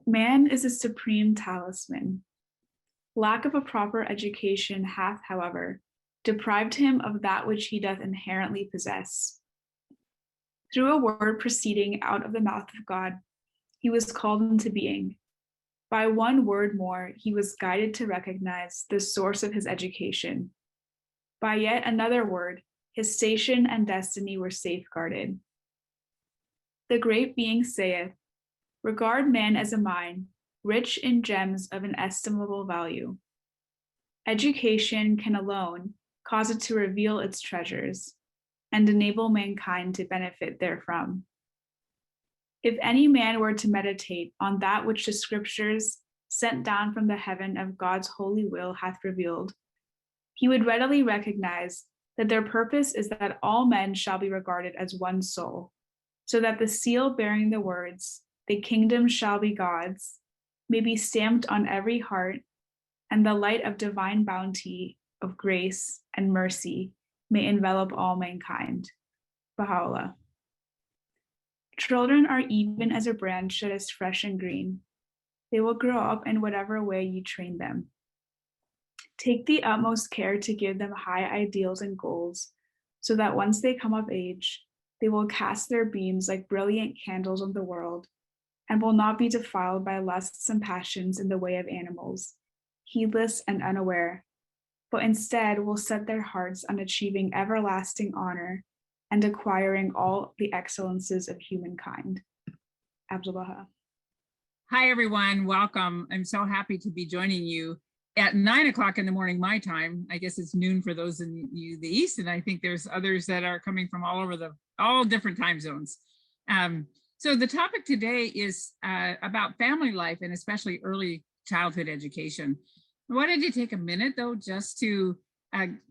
Man is a supreme talisman. Lack of a proper education hath, however, deprived him of that which he doth inherently possess. Through a word proceeding out of the mouth of God, he was called into being. By one word more, he was guided to recognize the source of his education. By yet another word, his station and destiny were safeguarded. The great being saith, regard man as a mine, rich in gems of inestimable value. Education can alone cause it to reveal its treasures and enable mankind to benefit therefrom. If any man were to meditate on that which the scriptures sent down from the heaven of God's holy will hath revealed, he would readily recognize that their purpose is that all men shall be regarded as one soul, so that the seal bearing the words, the kingdom shall be God's, may be stamped on every heart, and the light of divine bounty, of grace and mercy may envelop all mankind. Baha'u'llah. Children are even as a branch that is fresh and green. They will grow up in whatever way you train them. Take the utmost care to give them high ideals and goals, so that once they come of age, they will cast their beams like brilliant candles on the world, and will not be defiled by lusts and passions in the way of animals, heedless and unaware, but instead will set their hearts on achieving everlasting honor and acquiring all the excellences of humankind. Abdu'l-Bahá. Hi, everyone. Welcome. I'm so happy to be joining you at 9 o'clock in the morning, my time. I guess it's noon for those in the East, and I think there's others that are coming from all different time zones. So the topic today is about family life and especially early childhood education. I wanted to take a minute, though, just to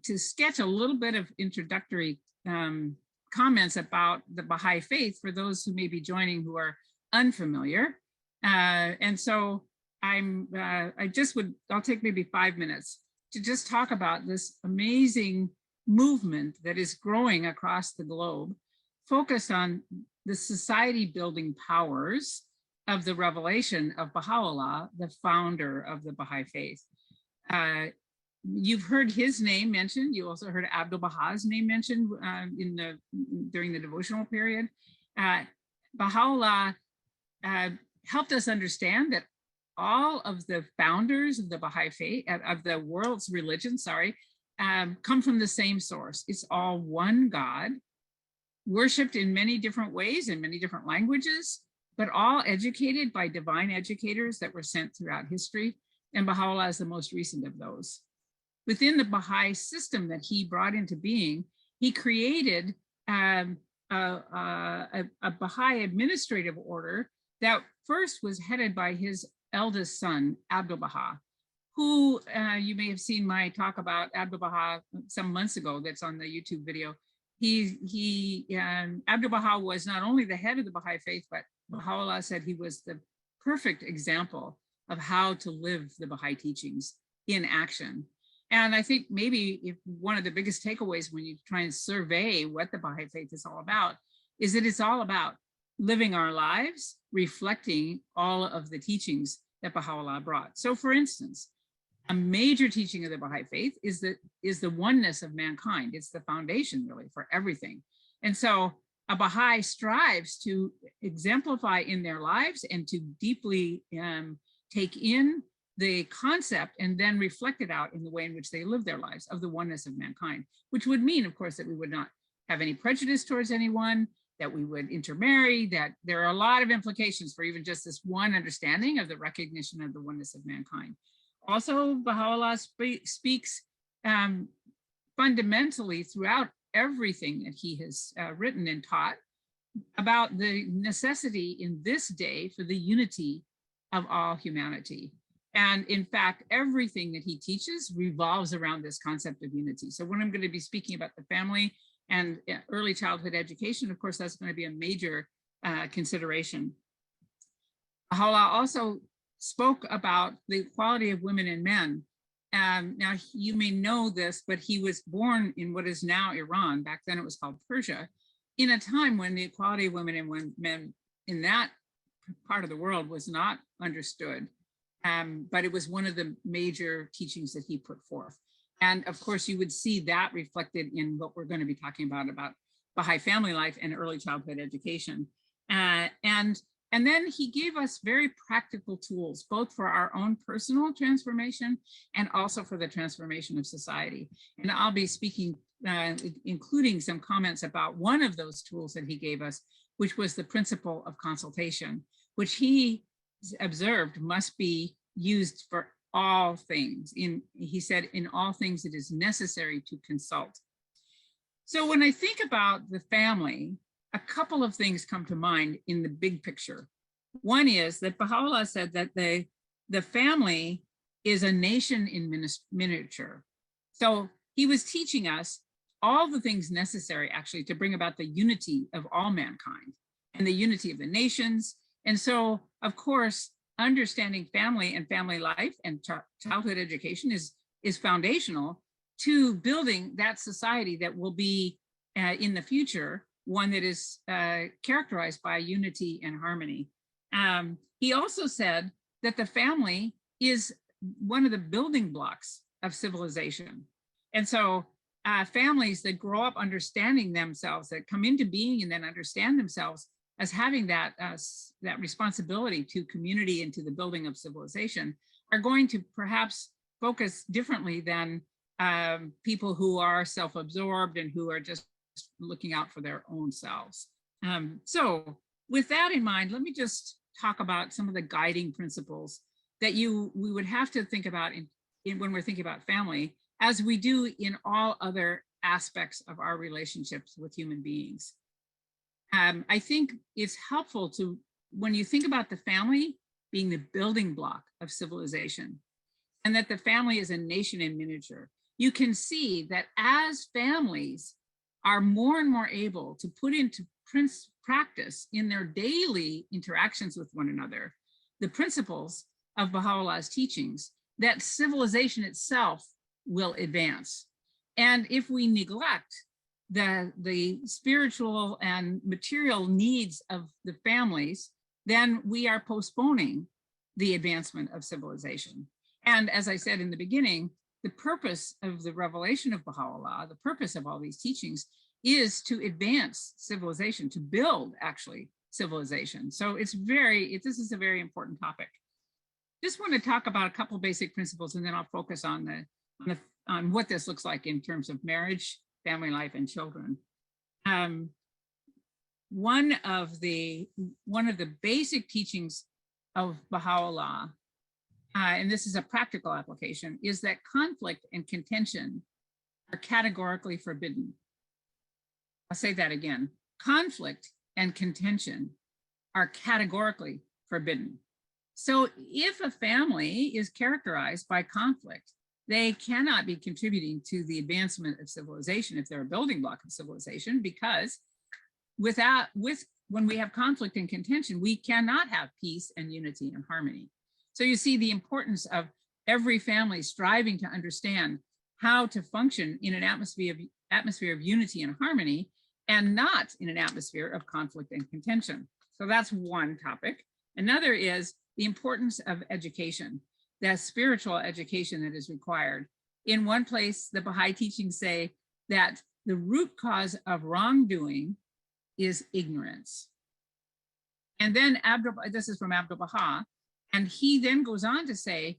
sketch a little bit of introductory comments about the Baha'i faith for those who may be joining who are unfamiliar. And so I'll take maybe 5 minutes to just talk about this amazing movement that is growing across the globe, focused on the society building powers of the revelation of Baha'u'llah, the founder of the Baha'i faith. You've heard his name mentioned. You also heard Abdu'l-Bahā's name mentioned during the devotional period. Baha'u'llah helped us understand that all of the founders of the Baha'i faith, of the world's religion, come from the same source. It's all one God, worshipped in many different ways, in many different languages, but all educated by divine educators that were sent throughout history. And Baha'u'llah is the most recent of those. Within the Baha'i system that he brought into being, he created a Baha'i administrative order that first was headed by his eldest son, Abdu'l-Bahá, who you may have seen my talk about Abdu'l-Bahá some months ago that's on the YouTube video. Abdu'l-Bahá was not only the head of the Baha'i faith, but Baha'u'llah said he was the perfect example of how to live the Baha'i teachings in action. And I think maybe one of the biggest takeaways when you try and survey what the Baha'i faith is all about is that it's all about living our lives, reflecting all of the teachings that Baha'u'llah brought. So for instance, a major teaching of the Baha'i faith is the oneness of mankind. It's the foundation really for everything. And so a Baha'i strives to exemplify in their lives and to deeply take in the concept and then reflect it out in the way in which they live their lives of the oneness of mankind, which would mean, of course, that we would not have any prejudice towards anyone, that we would intermarry, that there are a lot of implications for even just this one understanding of the recognition of the oneness of mankind. Also, Baha'u'llah speaks fundamentally throughout everything that he has written and taught about the necessity in this day for the unity of all humanity. And in fact, everything that he teaches revolves around this concept of unity. So when I'm going to be speaking about the family and early childhood education, of course, that's going to be a major consideration. Baha'u'llah also spoke about the equality of women and men. Now, you may know this, but he was born in what is now Iran. Back then it was called Persia, in a time when the equality of women and men in that part of the world was not understood. But it was one of the major teachings that he put forth. And of course, you would see that reflected in what we're going to be talking about Baha'i family life and early childhood education. And then he gave us very practical tools, both for our own personal transformation and also for the transformation of society. And I'll be speaking, including some comments about one of those tools that he gave us, which was the principle of consultation, which he observed must be used for all things. He said, in all things, it is necessary to consult. So when I think about the family, a couple of things come to mind in the big picture. One is that Baha'u'llah said that the family is a nation in miniature. So he was teaching us all the things necessary actually to bring about the unity of all mankind and the unity of the nations. And so, of course, understanding family and family life and childhood education is foundational to building that society that will be in the future one that is characterized by unity and harmony. He also said that the family is one of the building blocks of civilization. And so families that grow up understanding themselves, that come into being and then understand themselves as having that responsibility to community and to the building of civilization, are going to perhaps focus differently than people who are self-absorbed and who are just looking out for their own selves. So with that in mind, let me just talk about some of the guiding principles that we would have to think about when we're thinking about family, as we do in all other aspects of our relationships with human beings. I think it's helpful to, when you think about the family being the building block of civilization, and that the family is a nation in miniature, you can see that as families are more and more able to put into practice in their daily interactions with one another the principles of Baha'u'llah's teachings, that civilization itself will advance. And if we neglect the spiritual and material needs of the families, then we are postponing the advancement of civilization. And as I said in the beginning, the purpose of the revelation of Baha'u'llah, the purpose of all these teachings, is to advance civilization, to build actually civilization. So this is a very important topic. Just want to talk about a couple basic principles, and then I'll focus on what this looks like in terms of marriage, family life, and children. One of the basic teachings of Baha'u'llah, and this is a practical application, is that conflict and contention are categorically forbidden. I'll say that again. Conflict and contention are categorically forbidden. So if a family is characterized by conflict, they cannot be contributing to the advancement of civilization if they're a building block of civilization, because when we have conflict and contention, we cannot have peace and unity and harmony. So you see the importance of every family striving to understand how to function in an atmosphere of unity and harmony, and not in an atmosphere of conflict and contention. So that's one topic. Another is the importance of education, that spiritual education that is required. In one place, the Baha'i teachings say that the root cause of wrongdoing is ignorance. And then this is from Abdu'l-Bahá, and he then goes on to say,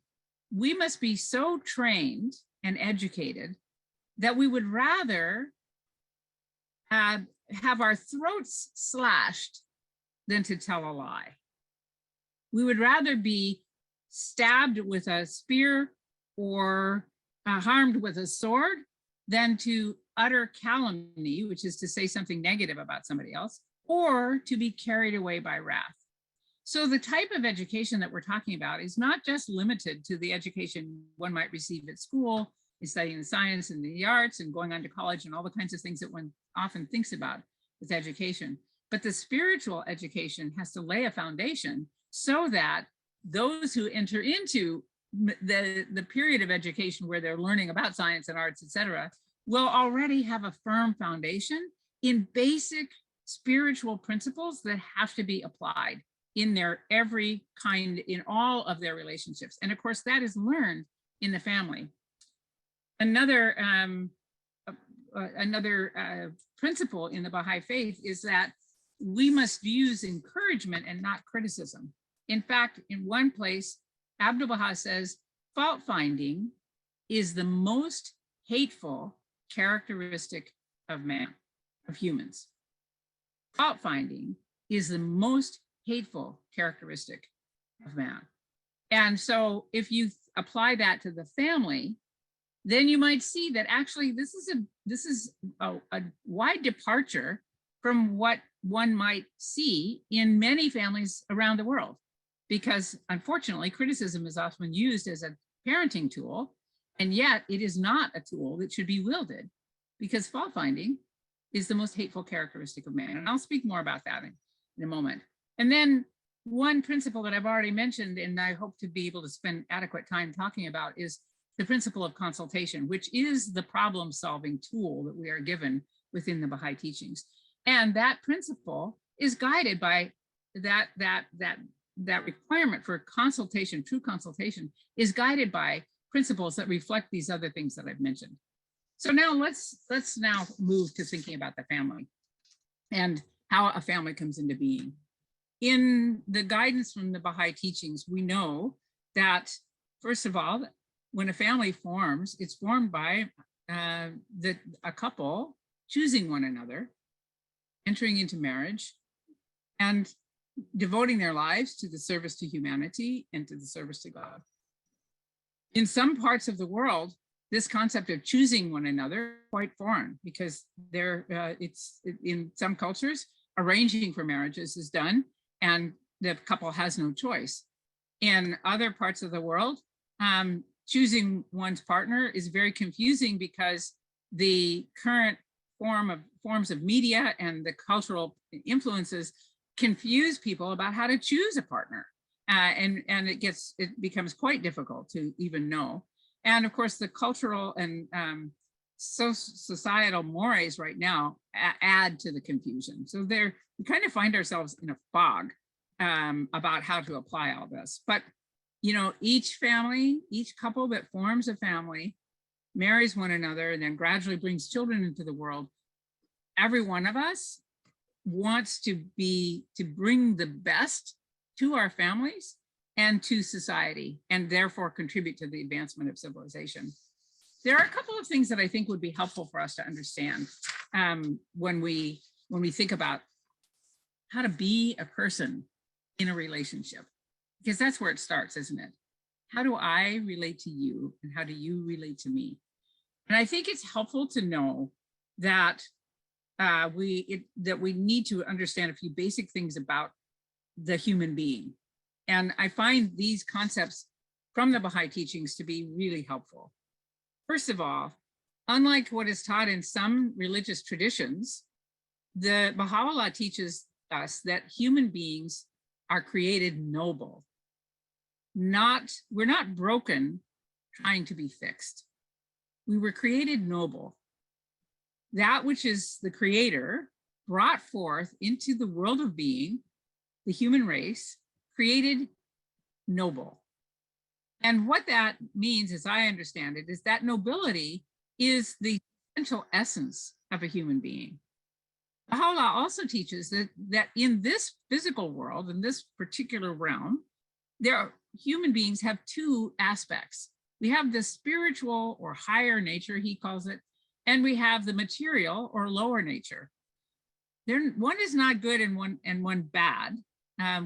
we must be so trained and educated that we would rather have our throats slashed than to tell a lie. We would rather be stabbed with a spear or harmed with a sword than to utter calumny, which is to say something negative about somebody else, or to be carried away by wrath. So the type of education that we're talking about is not just limited to the education one might receive at school, is studying the science and the arts and going on to college and all the kinds of things that one often thinks about with education. But the spiritual education has to lay a foundation so that those who enter into the period of education where they're learning about science and arts, etc., will already have a firm foundation in basic spiritual principles that have to be applied in their every kind, in all of their relationships. And of course, that is learned in the family. Another principle in the Baha'i faith is that we must use encouragement and not criticism. In fact, in one place, Abdu'l-Bahá says, fault finding is the most hateful characteristic of man, of humans. Fault finding is the most hateful characteristic of man. And so if you apply that to the family, then you might see that actually this is a wide departure from what one might see in many families around the world. Because unfortunately, criticism is often used as a parenting tool, and yet it is not a tool that should be wielded, because fault finding is the most hateful characteristic of man. And I'll speak more about that in a moment. And then one principle that I've already mentioned, and I hope to be able to spend adequate time talking about, is the principle of consultation, which is the problem-solving tool that we are given within the Baha'i teachings. And that principle is guided by that requirement for consultation, true consultation, is guided by principles that reflect these other things that I've mentioned. So now let's now move to thinking about the family and how a family comes into being. In the guidance from the Baha'i teachings, we know that, first of all, when a family forms, it's formed by a couple choosing one another, entering into marriage, and devoting their lives to the service to humanity and to the service to God. In some parts of the world, this concept of choosing one another is quite foreign, because in some cultures, arranging for marriages is done and the couple has no choice. In other parts of the world, choosing one's partner is very confusing, because the current forms of media and the cultural influences confuse people about how to choose a partner, and it becomes quite difficult to even know. And of course, the cultural and societal mores right now add to the confusion. So we kind of find ourselves in a fog about how to apply all this. But you know, each couple that forms a family marries one another and then gradually brings children into the world. Every one of us wants to bring the best to our families and to society, and therefore contribute to the advancement of civilization. There are a couple of things that I think would be helpful for us to understand when we think about how to be a person in a relationship, because that's where it starts, isn't it? How do I relate to you, and how do you relate to me? And I think it's helpful to know that we need to understand a few basic things about the human being. And I find these concepts from the Baha'i teachings to be really helpful. First of all, unlike what is taught in some religious traditions, the Baha'u'llah teaches us that human beings are created noble. We're not broken trying to be fixed. We were created noble. That which is the creator brought forth into the world of being, the human race, created noble. And what that means, as I understand it, is that nobility is the essential essence of a human being. Baha'u'llah also teaches that in this physical world, in this particular realm, human beings have two aspects. We have the spiritual or higher nature, he calls it, and we have the material or lower nature. One is not good and one bad.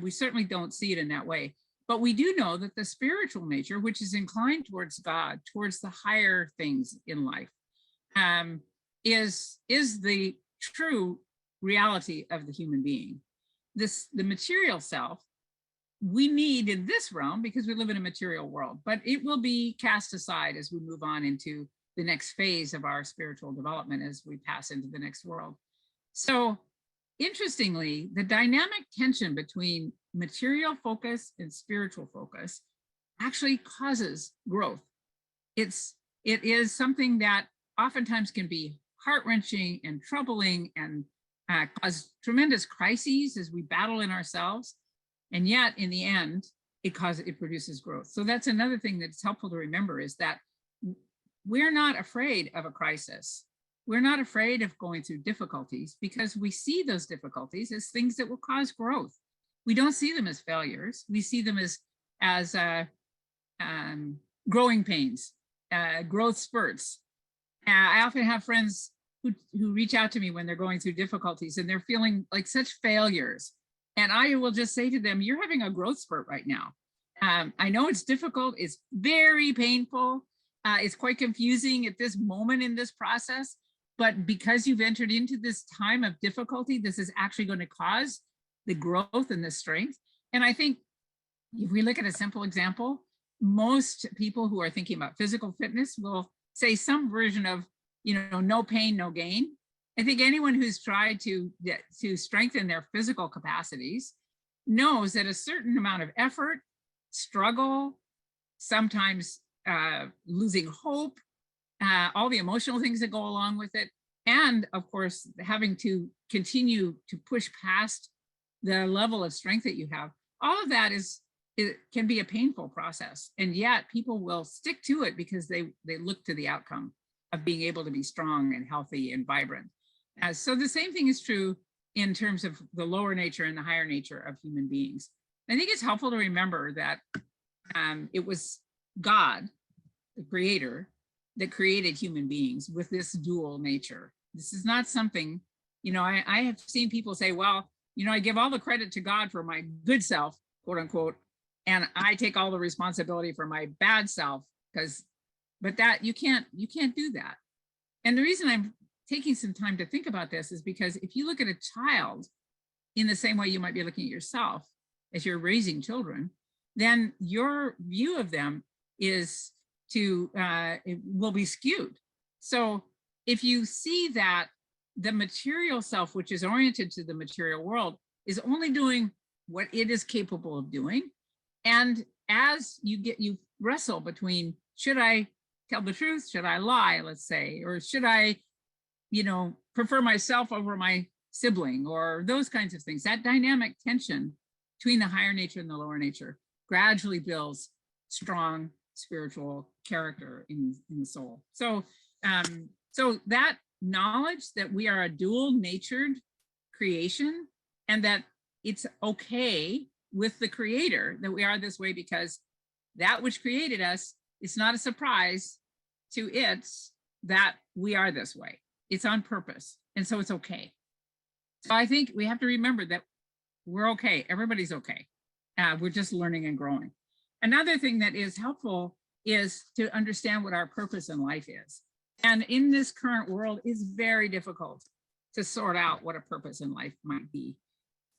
We certainly don't see it in that way. But we do know that the spiritual nature, which is inclined towards God, towards the higher things in life, is the true reality of the human being. The material self, we need in this realm because we live in a material world, but it will be cast aside as we move on into the next phase of our spiritual development as we pass into the next world. So interestingly, the dynamic tension between material focus and spiritual focus actually causes growth. It is something that oftentimes can be heart-wrenching and troubling and cause tremendous crises as we battle in ourselves. And yet in the end, it produces growth. So that's another thing that's helpful to remember, is that we're not afraid of a crisis. We're not afraid of going through difficulties, because we see those difficulties as things that will cause growth. We don't see them as failures. We see them as growing pains, growth spurts. I often have friends who reach out to me when they're going through difficulties and they're feeling like such failures. And I will just say to them, you're having a growth spurt right now. I know it's difficult. It's very painful. It's quite confusing at this moment in this process. But because you've entered into this time of difficulty, this is actually going to cause the growth and the strength. And I think if we look at a simple example, most people who are thinking about physical fitness will say some version of, no pain, no gain. I think anyone who's tried to strengthen their physical capacities knows that a certain amount of effort, struggle, sometimes losing hope, all the emotional things that go along with it, and of course, having to continue to push past the level of strength that you have, all of that it can be a painful process. And yet people will stick to it because they look to the outcome of being able to be strong and healthy and vibrant. So the same thing is true in terms of the lower nature and the higher nature of human beings. I think it's helpful to remember that it was God, the creator, that created human beings with this dual nature. This is not something, I have seen people say, well, I give all the credit to God for my good self, quote unquote, and I take all the responsibility for my bad self, but that you can't do that. And the reason I'm taking some time to think about this is because if you look at a child in the same way you might be looking at yourself as you're raising children, then your view of them is it will be skewed. So if you see that the material self, which is oriented to the material world, is only doing what it is capable of doing, and as you wrestle between, should I tell the truth, should I lie, let's say, or should I prefer myself over my sibling, or those kinds of things, that dynamic tension between the higher nature and the lower nature gradually builds strong spiritual character in the soul. So that knowledge that we are a dual natured creation, and that it's okay with the creator that we are this way, because that which created us, it's not a surprise to it that we are this way. It's on purpose. And so it's okay. So I think we have to remember that we're okay. Everybody's okay. We're just learning and growing. Another thing that is helpful is to understand what our purpose in life is. And in this current world, it's very difficult to sort out what a purpose in life might be.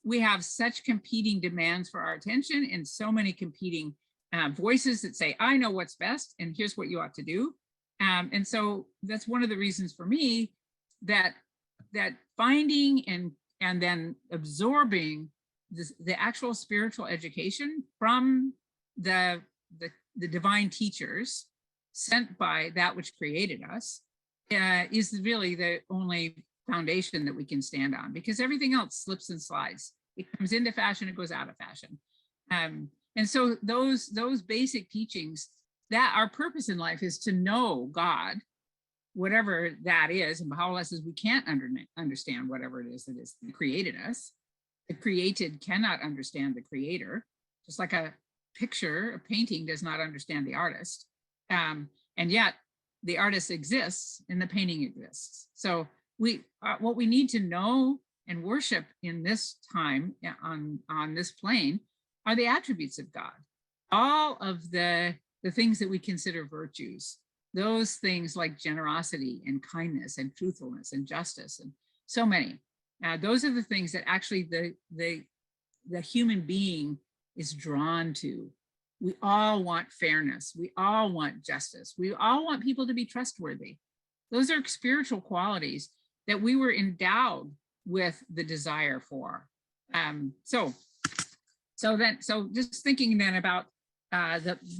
We have such competing demands for our attention, and so many competing voices that say, I know what's best, and here's what you ought to do. And so that's one of the reasons for me that finding and then absorbing the actual spiritual education from the divine teachers sent by that which created us is really the only foundation that we can stand on, because everything else slips and slides. It comes into fashion, it goes out of fashion. And so those basic teachings, that our purpose in life is to know God, whatever that is. And Baha'u'llah says we can't understand whatever it is that created us. The created cannot understand the creator, just like a painting does not understand the artist. And yet the artist exists and the painting exists. So what we need to know and worship in this time on this plane are the attributes of God. All of the things that we consider virtues, those things like generosity and kindness and truthfulness and justice and so many. Those are the things that actually the human being is drawn to. We all want fairness. We all want justice. We all want people to be trustworthy. Those are spiritual qualities that we were endowed with the desire for. So just thinking then about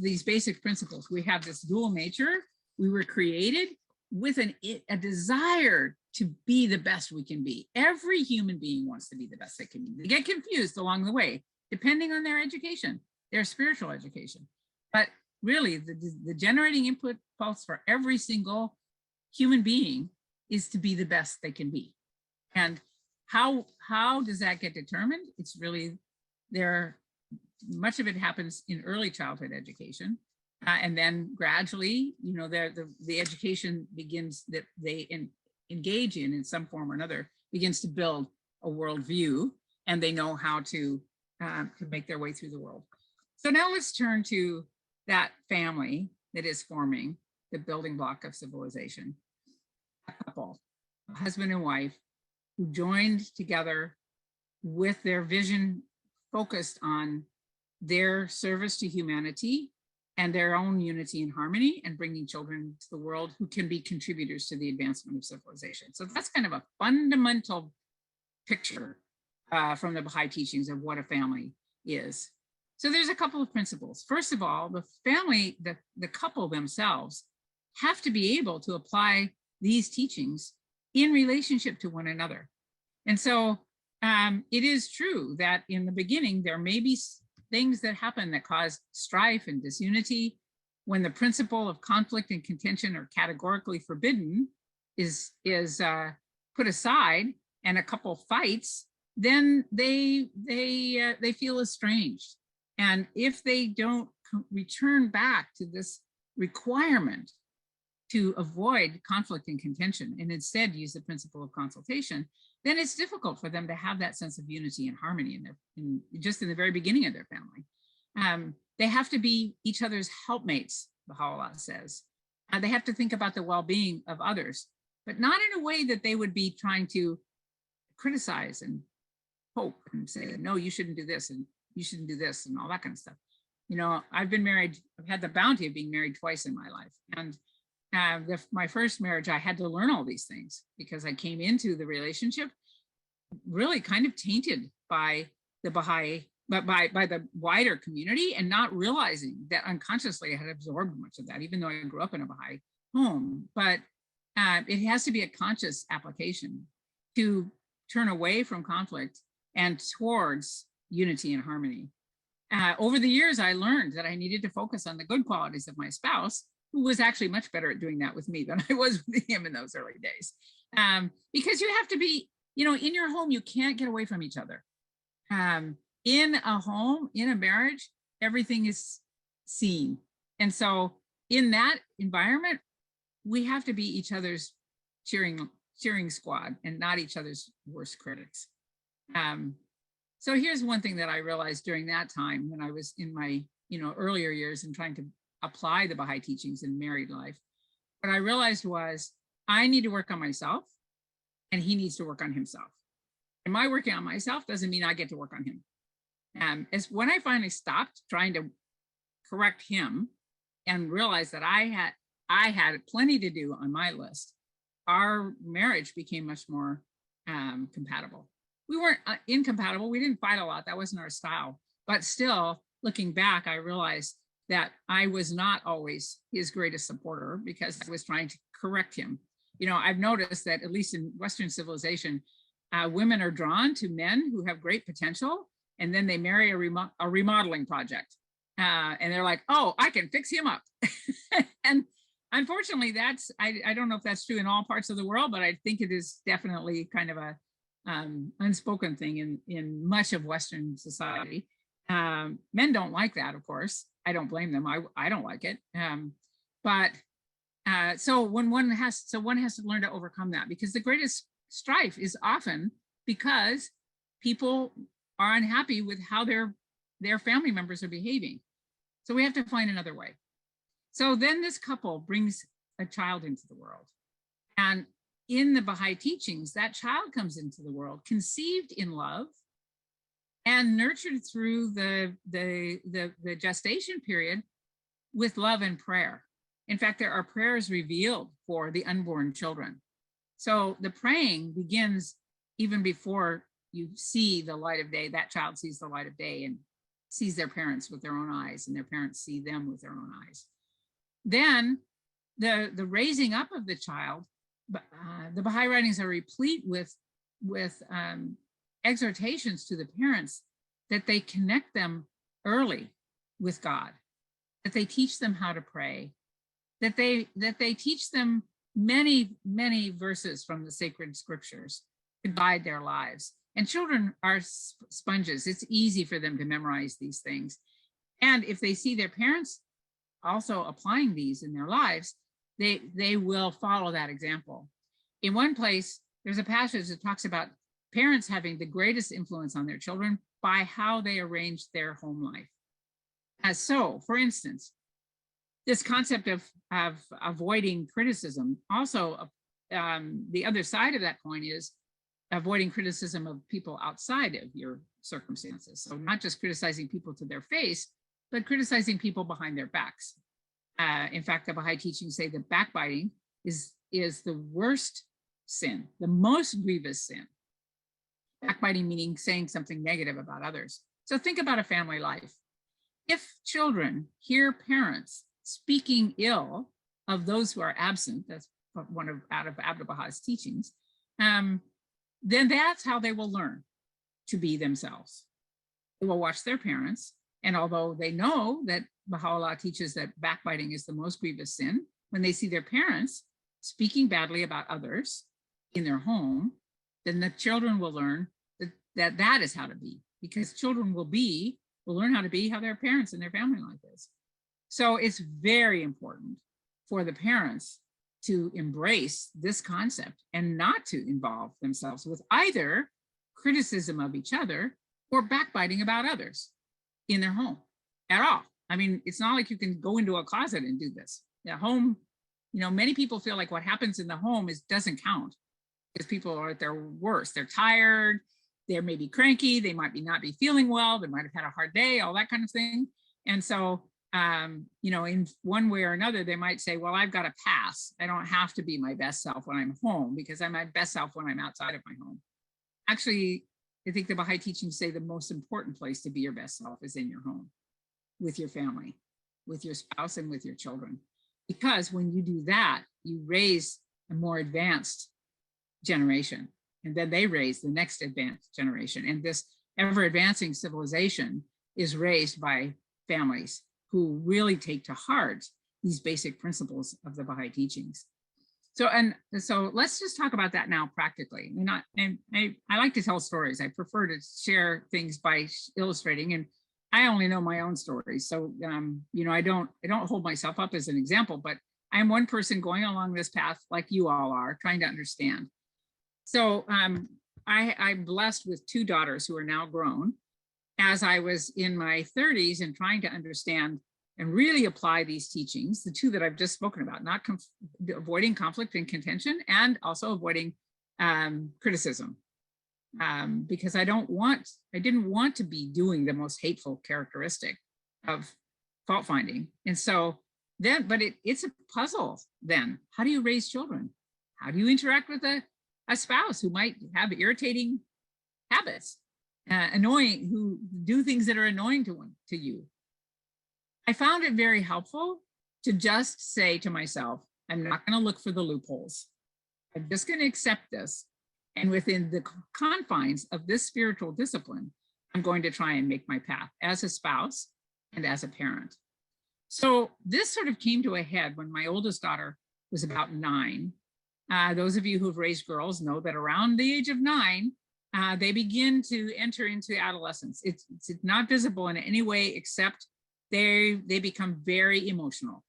these basic principles, we have this dual nature. We were created with a desire to be the best we can be. Every human being wants to be the best they can be. They get confused along the way. depending on their education, their spiritual education. But really, the generating input pulse for every single human being is to be the best they can be. And how does that get determined? It's really much of it happens in early childhood education. And then gradually, you know, the education begins that they engage in some form or another begins to build a worldview, and they know how to make their way through the world. So now let's turn to that family that is forming the building block of civilization. A couple, a husband and wife, who joined together with their vision focused on their service to humanity and their own unity and harmony, and bringing children to the world who can be contributors to the advancement of civilization. So that's kind of a fundamental picture from the Baha'i teachings of what a family is. So there's a couple of principles. First of all, the family, the couple themselves have to be able to apply these teachings in relationship to one another. And so it is true that in the beginning, there may be things that happen that cause strife and disunity. When the principle of conflict and contention are categorically forbidden, is put aside, and a couple fights, then they feel estranged. And if they don't return back to this requirement to avoid conflict and contention, and instead use the principle of consultation, then it's difficult for them to have that sense of unity and harmony just in the very beginning of their family. They have to be each other's helpmates, Baha'u'llah says. They have to think about the well-being of others, but not in a way that they would be trying to criticize and hope and say, no, you shouldn't do this, and you shouldn't do this, and all that kind of stuff. You know, I've been married, I've had the bounty of being married twice in my life. And my first marriage, I had to learn all these things because I came into the relationship really kind of tainted by the Baha'i, but by the wider community, and not realizing that unconsciously I had absorbed much of that, even though I grew up in a Baha'i home. But it has to be a conscious application to turn away from conflict and towards unity and harmony. Over the years, I learned that I needed to focus on the good qualities of my spouse, who was actually much better at doing that with me than I was with him in those early days. Because you have to be, you know, in your home, you can't get away from each other. In a home, in a marriage, everything is seen. And so in that environment, we have to be each other's cheering squad and not each other's worst critics. So here's one thing that I realized during that time when I was in my, you know, earlier years and trying to apply the Baha'i teachings in married life. What I realized was I need to work on myself and he needs to work on himself. And my working on myself doesn't mean I get to work on him. As when I finally stopped trying to correct him and realized that I had plenty to do on my list, our marriage became much more compatible. We weren't incompatible. We didn't fight a lot. That wasn't our style. But still, looking back, I realized that I was not always his greatest supporter because I was trying to correct him. You know, I've noticed that at least in Western civilization, women are drawn to men who have great potential, and then they marry a remodeling project. And they're like, oh, I can fix him up. And unfortunately, I don't know if that's true in all parts of the world, but I think it is definitely kind of a unspoken thing in much of Western society. Men don't like that, of course. I don't blame them. I don't like it. So one has to learn to overcome that, because the greatest strife is often because people are unhappy with how their family members are behaving. So we have to find another way. So then this couple brings a child into the world. And in the Baha'i teachings, that child comes into the world conceived in love and nurtured through the gestation period with love and prayer. In fact, there are prayers revealed for the unborn children. So the praying begins even before you see the light of day. That child sees the light of day and sees their parents with their own eyes, and their parents see them with their own eyes. Then the raising up of the child, the Baha'i writings are replete with exhortations to the parents that they connect them early with God, that they teach them how to pray, that they teach them many verses from the sacred scriptures to guide their lives. And children are sponges. It's easy for them to memorize these things. And if they see their parents also applying these in their lives, they will follow that example. In one place, there's a passage that talks about parents having the greatest influence on their children by how they arrange their home life. So, for instance, this concept of avoiding criticism, also the other side of that coin is avoiding criticism of people outside of your circumstances. So not just criticizing people to their face, but criticizing people behind their backs. In fact, the Baha'i teachings say that backbiting is the worst sin, the most grievous sin. Backbiting meaning saying something negative about others. So think about a family life. If children hear parents speaking ill of those who are absent, that's out of Abdu'l-Bahá's teachings, then that's how they will learn to be themselves. They will watch their parents, and although they know that Baha'u'llah teaches that backbiting is the most grievous sin, when they see their parents speaking badly about others in their home, then the children will learn that is how to be, because children will learn how to be how their parents and their family life is. So it's very important for the parents to embrace this concept and not to involve themselves with either criticism of each other or backbiting about others in their home at all. I mean, it's not like you can go into a closet and do this. At home, many people feel like what happens in the home doesn't count because people are at their worst. They're tired, they may be cranky, they might not be feeling well, they might have had a hard day, all that kind of thing. And so, in one way or another, they might say, well, I've got a pass. I don't have to be my best self when I'm home because I'm my best self when I'm outside of my home. Actually, I think the Baha'i teachings say the most important place to be your best self is in your home, with your family, with your spouse, and with your children. Because when you do that, you raise a more advanced generation, and then they raise the next advanced generation. And this ever advancing civilization is raised by families who really take to heart these basic principles of the Baha'i teachings. So let's just talk about that now practically. I like to tell stories. I prefer to share things by illustrating, and I only know my own stories. So I don't hold myself up as an example, but I'm one person going along this path like you all are, trying to understand. So I'm blessed with two daughters who are now grown. As I was in my 30s and trying to understand and really apply these teachings, the two that I've just spoken about, not avoiding conflict and contention, and also avoiding criticism, because I didn't want to be doing the most hateful characteristic of fault finding. And so then, but it's a puzzle then. How do you raise children? How do you interact with a spouse who might have irritating habits, annoying, who do things that are annoying to you? I found it very helpful to just say to myself, I'm not going to look for the loopholes. I'm just going to accept this. And within the confines of this spiritual discipline, I'm going to try and make my path as a spouse and as a parent. So this sort of came to a head when my oldest daughter was about 9. Those of you who've raised girls know that around the age of 9, they begin to enter into adolescence. It's not visible in any way except they become very emotional.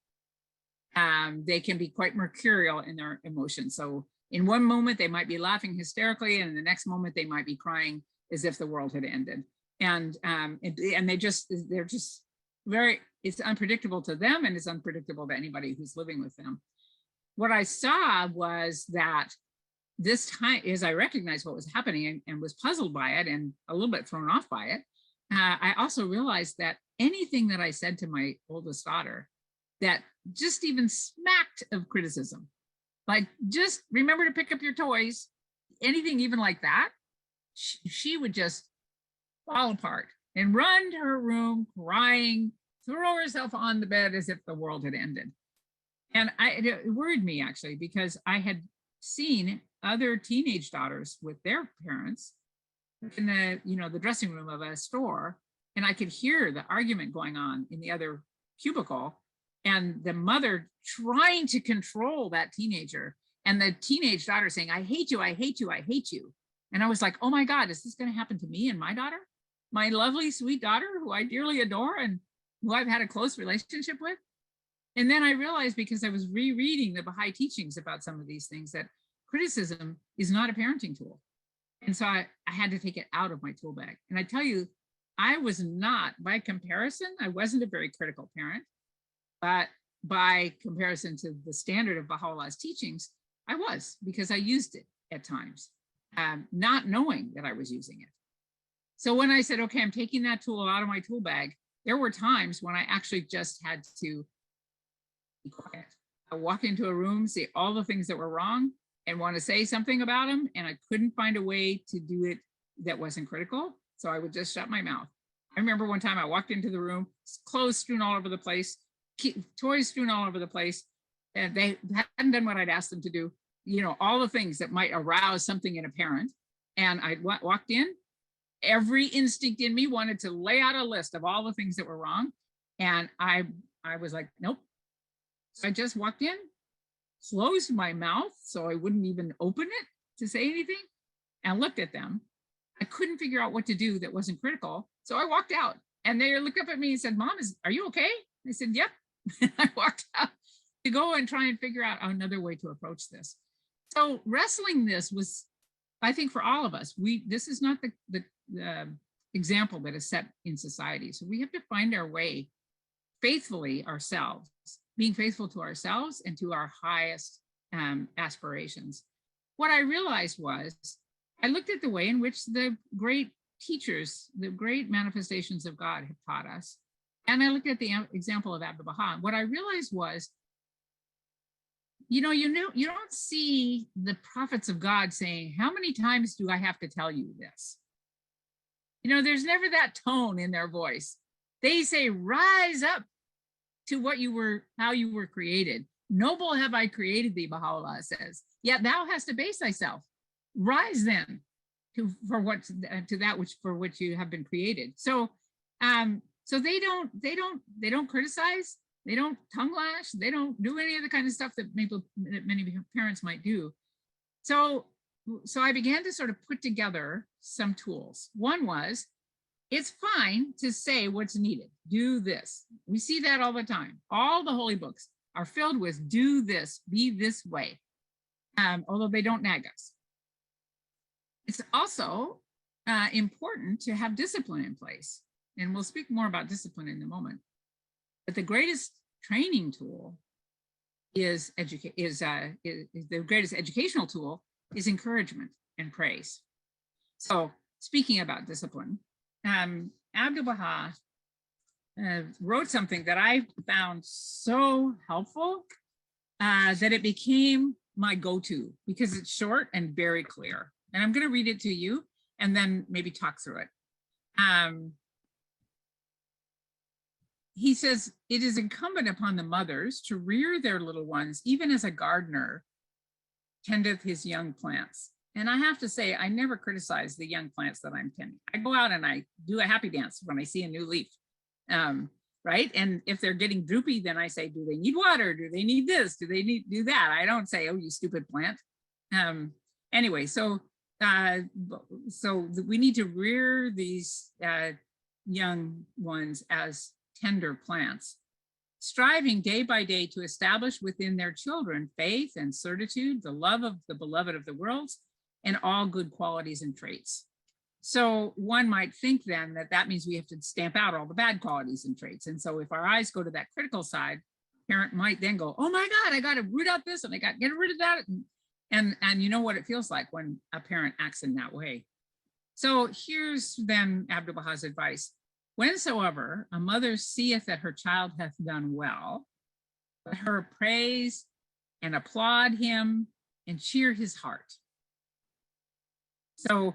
They can be quite mercurial in their emotions. So in one moment, they might be laughing hysterically, and in the next moment, they might be crying as if the world had ended. And they're just very, it's unpredictable to them, and it's unpredictable to anybody who's living with them. What I saw was that this time, as I recognized what was happening and was puzzled by it and a little bit thrown off by it, I also realized that anything that I said to my oldest daughter that just even smacked of criticism, like just remember to pick up your toys, anything even like that, she would just fall apart and run to her room crying, throw herself on the bed as if the world had ended. And it worried me actually, because I had seen other teenage daughters with their parents in the, the dressing room of a store, and I could hear the argument going on in the other cubicle, and the mother trying to control that teenager, and the teenage daughter saying, I hate you, I hate you, I hate you. And I was like, oh my God, is this going to happen to me and my daughter? My lovely, sweet daughter, who I dearly adore and who I've had a close relationship with. And then I realized, because I was rereading the Baha'i teachings about some of these things, that criticism is not a parenting tool. And so I had to take it out of my tool bag. And I tell you, I was not, by comparison, I wasn't a very critical parent, but by comparison to the standard of Baha'u'llah's teachings, I was, because I used it at times, not knowing that I was using it. So when I said, okay, I'm taking that tool out of my tool bag, there were times when I actually just had to be quiet. I walk into a room, see all the things that were wrong, and want to say something about them, and I couldn't find a way to do it that wasn't critical, so I would just shut my mouth. I remember one time I walked into the room, clothes strewn all over the place, toys strewn all over the place, and they hadn't done what I'd asked them to do, all the things that might arouse something in a parent. And I walked in, every instinct in me wanted to lay out a list of all the things that were wrong, and I was like, nope. So I just walked in, closed my mouth so I wouldn't even open it to say anything, and looked at them. I couldn't figure out what to do that wasn't critical, so I walked out. And they looked up at me and said, Mom, are you okay? I said, yep. I walked out to go and try and figure out another way to approach this. So wrestling this was, I think, for all of us, this is not the example that is set in society. So we have to find our way faithfully ourselves, being faithful to ourselves and to our highest aspirations. What I realized was, I looked at the way in which the great teachers, the great manifestations of God have taught us. And I looked at the example of Abdu'l-Bahá. What I realized was, you don't see the prophets of God saying, how many times do I have to tell you this? There's never that tone in their voice. They say, rise up to how you were created. Noble have I created thee, Baha'u'llah says. Yet thou hast to base thyself. Rise then for which you have been created. So they don't criticize, they don't tongue lash, they don't do any of the kind of stuff that many parents might do. So I began to sort of put together some tools. One was, it's fine to say what's needed. Do this. We see that all the time. All the holy books are filled with do this, be this way, although they don't nag us. It's also important to have discipline in place. And we'll speak more about discipline in a moment. But the greatest training tool is the greatest educational tool is encouragement and praise. So speaking about discipline, Abdu'l-Bahá wrote something that I found so helpful that it became my go-to, because it's short and very clear. And I'm going to read it to you and then maybe talk through it. He says, it is incumbent upon the mothers to rear their little ones, even as a gardener tendeth his young plants. And I have to say, I never criticize the young plants that I'm tending. I go out and I do a happy dance when I see a new leaf, right? And if they're getting droopy, then I say, do they need water? Do they need this? Do they need do that? I don't say, oh, you stupid plant. Anyway, so we need to rear these young ones as tender plants, striving day by day to establish within their children faith and certitude, the love of the beloved of the worlds, and all good qualities and traits. So one might think then that means we have to stamp out all the bad qualities and traits. And so if our eyes go to that critical side, parent might then go, oh my God, I got to root out this and I got to get rid of that. And you know what it feels like when a parent acts in that way. So here's then Abdu'l-Bahā's advice. Whensoever a mother seeth that her child hath done well, let her praise and applaud him and cheer his heart. So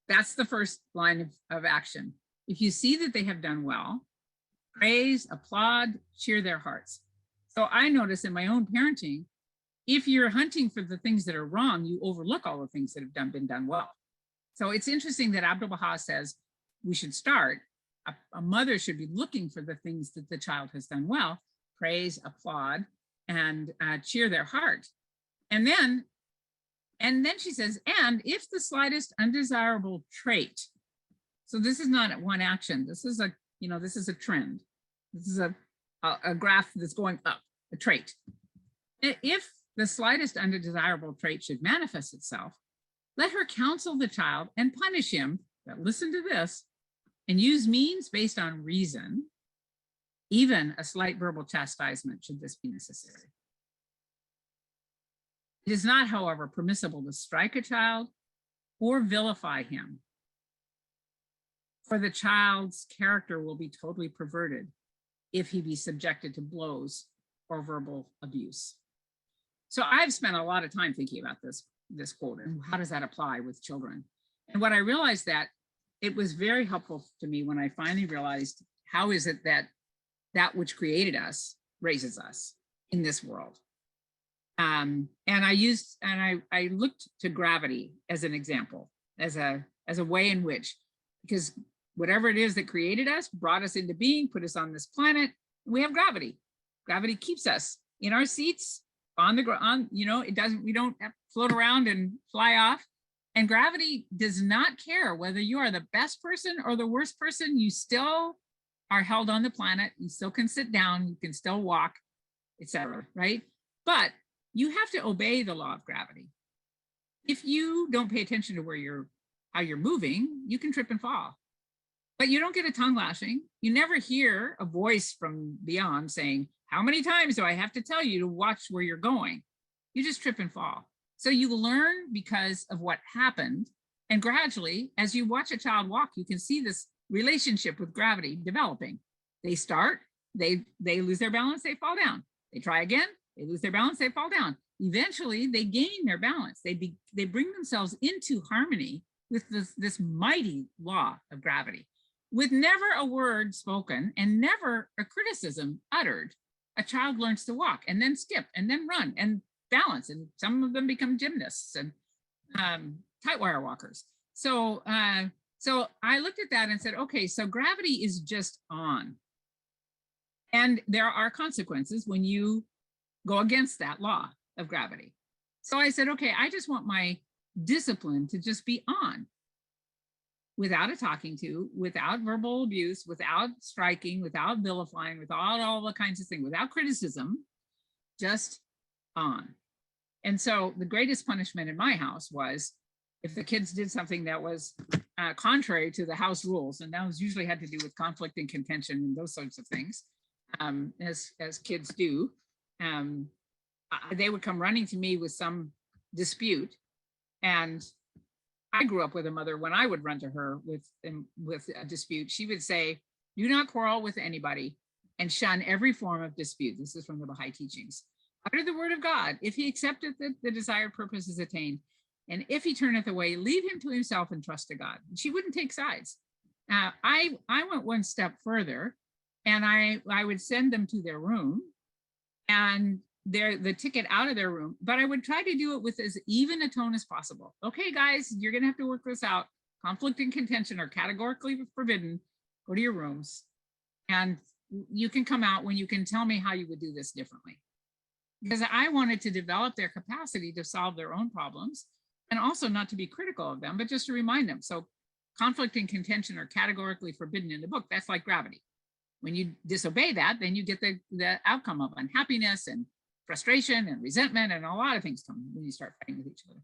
that's the first line of action. If you see that they have done well, praise, applaud, cheer their hearts. So I notice in my own parenting, if you're hunting for the things that are wrong, you overlook all the things that have been done well. So it's interesting that Abdu'l-Bahá says we should start, a mother should be looking for the things that the child has done well, praise, applaud, and cheer their heart. And then she says, and if the slightest undesirable trait, so this is not one action, this is a, this is a trend. This is a graph that's going up, a trait. If the slightest undesirable trait should manifest itself, let her counsel the child and punish him, but listen to this, and use means based on reason, even a slight verbal chastisement should this be necessary. It is not, however, permissible to strike a child or vilify him, for the child's character will be totally perverted if he be subjected to blows or verbal abuse. So I've spent a lot of time thinking about this quote and how does that apply with children? And what I realized that it was very helpful to me when I finally realized how is it that which created us raises us in this world. And I looked to gravity as an example, as a way in which, because whatever it is that created us, brought us into being, put us on this planet, we have gravity. Gravity keeps us in our seats on the ground, we don't float around and fly off. And gravity does not care whether you are the best person or the worst person, you still are held on the planet. You still can sit down, you can still walk, etc. Right? But you have to obey the law of gravity. If you don't pay attention to how you're moving, you can trip and fall. But you don't get a tongue lashing. You never hear a voice from beyond saying, how many times do I have to tell you to watch where you're going? You just trip and fall. So you learn because of what happened. And gradually, as you watch a child walk, you can see this relationship with gravity developing. They start, they lose their balance, they fall down. They try again, they lose their balance, they fall down. Eventually, they gain their balance. They bring themselves into harmony with this mighty law of gravity. With never a word spoken and never a criticism uttered, a child learns to walk and then skip and then run and balance. And some of them become gymnasts and tight wire walkers. So I looked at that and said, okay, so gravity is just on. And there are consequences when you go against that law of gravity. So I said, okay, I just want my discipline to just be on, without a talking to, without verbal abuse, without striking, without vilifying, without all the kinds of things, without criticism, just on. And so the greatest punishment in my house was if the kids did something that was contrary to the house rules, and that was usually had to do with conflict and contention and those sorts of things, as kids do. They would come running to me with some dispute, and I grew up with a mother. When I would run to her with a dispute, she would say, do not quarrel with anybody and shun every form of dispute. This is from the Baha'i teachings. Utter the word of God. If he accepteth that the desired purpose is attained, and if he turneth away, leave him to himself and trust to God. She wouldn't take sides. I went one step further, and I would send them to their room and the ticket out of their room, but I would try to do it with as even a tone as possible. Okay, guys, you're gonna have to work this out. Conflict and contention are categorically forbidden. Go to your rooms, and you can come out when you can tell me how you would do this differently. Because I wanted to develop their capacity to solve their own problems, and also not to be critical of them, but just to remind them. So conflict and contention are categorically forbidden in the book. That's like gravity. When you disobey that, then you get the outcome of unhappiness and frustration and resentment, and a lot of things come when you start fighting with each other.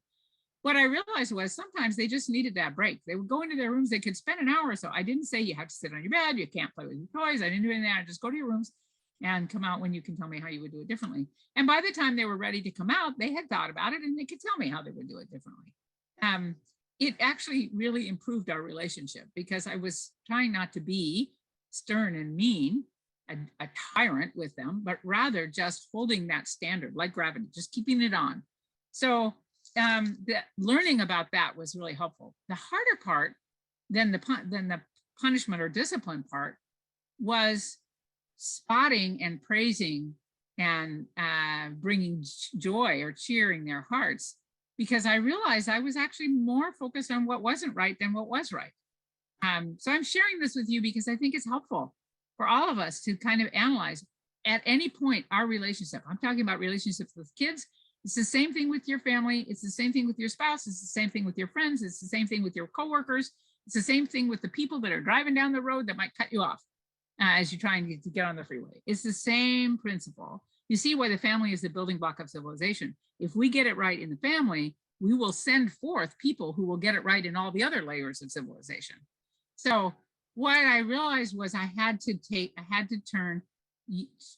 What I realized was sometimes they just needed that break. They would go into their rooms, they could spend an hour or so. I didn't say you have to sit on your bed, you can't play with your toys. I didn't do anything. I just go to your rooms and come out when you can tell me how you would do it differently. And by the time they were ready to come out, they had thought about it and they could tell me how they would do it differently. It actually really improved our relationship because I was trying not to be stern and mean, a tyrant with them, but rather just holding that standard like gravity, just keeping it on. So the learning about that was really helpful. The harder part than the punishment or discipline part was spotting and praising and bringing joy or cheering their hearts because I realized I was actually more focused on what wasn't right than what was right. So I'm sharing this with you because I think it's helpful for all of us to kind of analyze at any point our relationship. I'm talking about relationships with kids. It's the same thing with your family. It's the same thing with your spouse. It's the same thing with your friends. It's the same thing with your coworkers. It's the same thing with the people that are driving down the road that might cut you off as you're trying to get on the freeway. It's the same principle. You see why the family is the building block of civilization. If we get it right in the family, we will send forth people who will get it right in all the other layers of civilization. So what I realized was I had to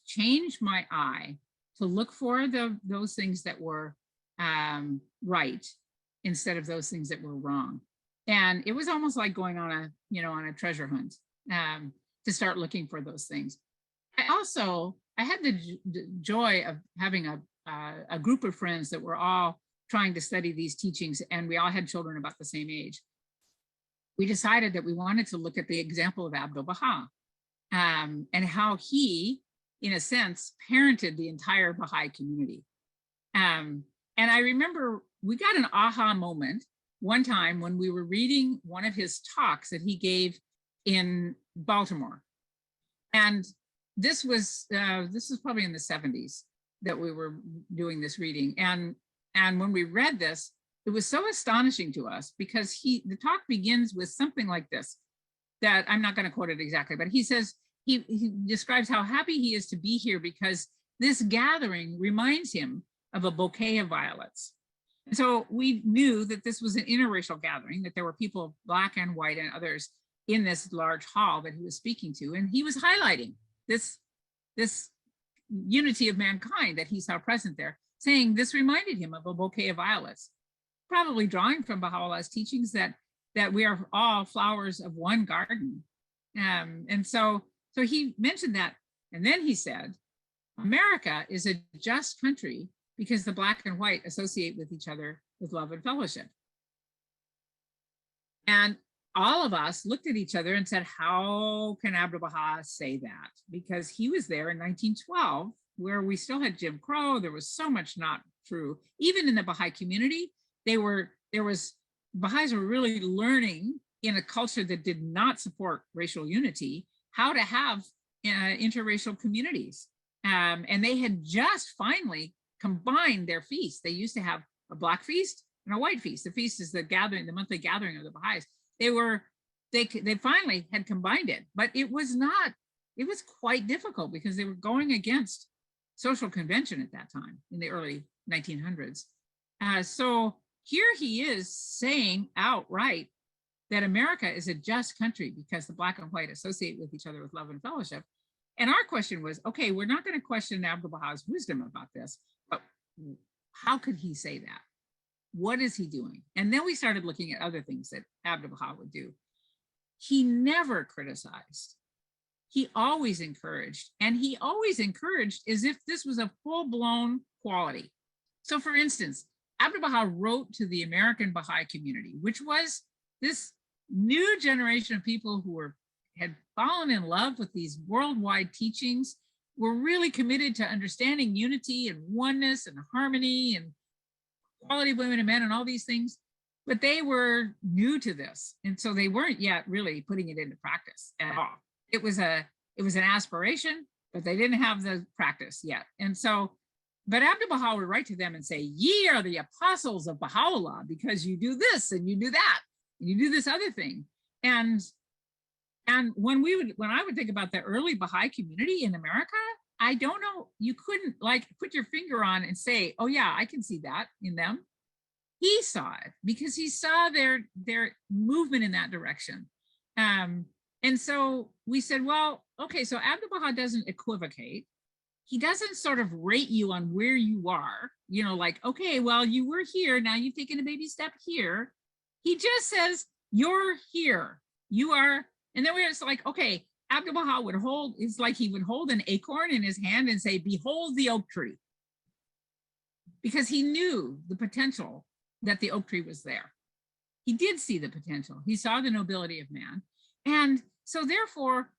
change my eye to look for those things that were right instead of those things that were wrong. And it was almost like going on a treasure hunt to start looking for those things. I had the joy of having a group of friends that were all trying to study these teachings, and we all had children about the same age. We decided that we wanted to look at the example of Abdu'l-Bahá and how he, in a sense, parented the entire Baha'i community. And I remember we got an aha moment one time when we were reading one of his talks that he gave in Baltimore. And this was probably in the 70s that we were doing this reading. And when we read this, it was so astonishing to us because the talk begins with something like this, that I'm not going to quote it exactly, but he says, he describes how happy he is to be here because this gathering reminds him of a bouquet of violets. And so we knew that this was an interracial gathering, that there were people, Black and white and others, in this large hall that he was speaking to. And he was highlighting this unity of mankind that he saw present there, saying this reminded him of a bouquet of violets, probably drawing from Baha'u'llah's teachings that we are all flowers of one garden. And so he mentioned that. And then he said, America is a just country because the Black and white associate with each other with love and fellowship. And all of us looked at each other and said, how can Abdu'l-Bahá say that? Because he was there in 1912, where we still had Jim Crow. There was so much not true. Even in the Baha'i community, Baha'is were really learning in a culture that did not support racial unity, how to have interracial communities. And they had just finally combined their feasts. They used to have a Black feast and a white feast. The feast is the monthly gathering of the Baha'is. They finally had combined it, but it was quite difficult because they were going against social convention at that time in the early 1900s. So here he is saying outright that America is a just country because the Black and white associate with each other with love and fellowship. And our question was, okay, we're not going to question Abdu'l-Bahā's wisdom about this, but how could he say that? What is he doing? And then we started looking at other things that Abdu'l-Bahá would do. He never criticized. He always encouraged, and he always encouraged as if this was a full-blown quality. So for instance, Abdu'l-Bahá wrote to the American Baha'i community, which was this new generation of people who had fallen in love with these worldwide teachings, were really committed to understanding unity and oneness and harmony and equality of women and men and all these things, but they were new to this. And so they weren't yet really putting it into practice at all. It was an aspiration, but they didn't have the practice yet. And so, but Abdu'l-Bahá would write to them and say, ye are the apostles of Baha'u'llah because you do this and you do that, and you do this other thing. And when I would think about the early Baha'i community in America, I don't know, you couldn't like put your finger on and say, oh yeah, I can see that in them. He saw it because he saw their movement in that direction. And so we said, well, okay, so Abdu'l-Bahá doesn't equivocate. He doesn't sort of rate you on where you are, like, okay, well, you were here, now you've taken a baby step here. He just says, you're here, you are. And then we're just like, okay, Abdu'l-Bahá it's like he would hold an acorn in his hand and say, behold the oak tree. Because he knew the potential that the oak tree was there. He did see the potential. He saw the nobility of man. And so therefore,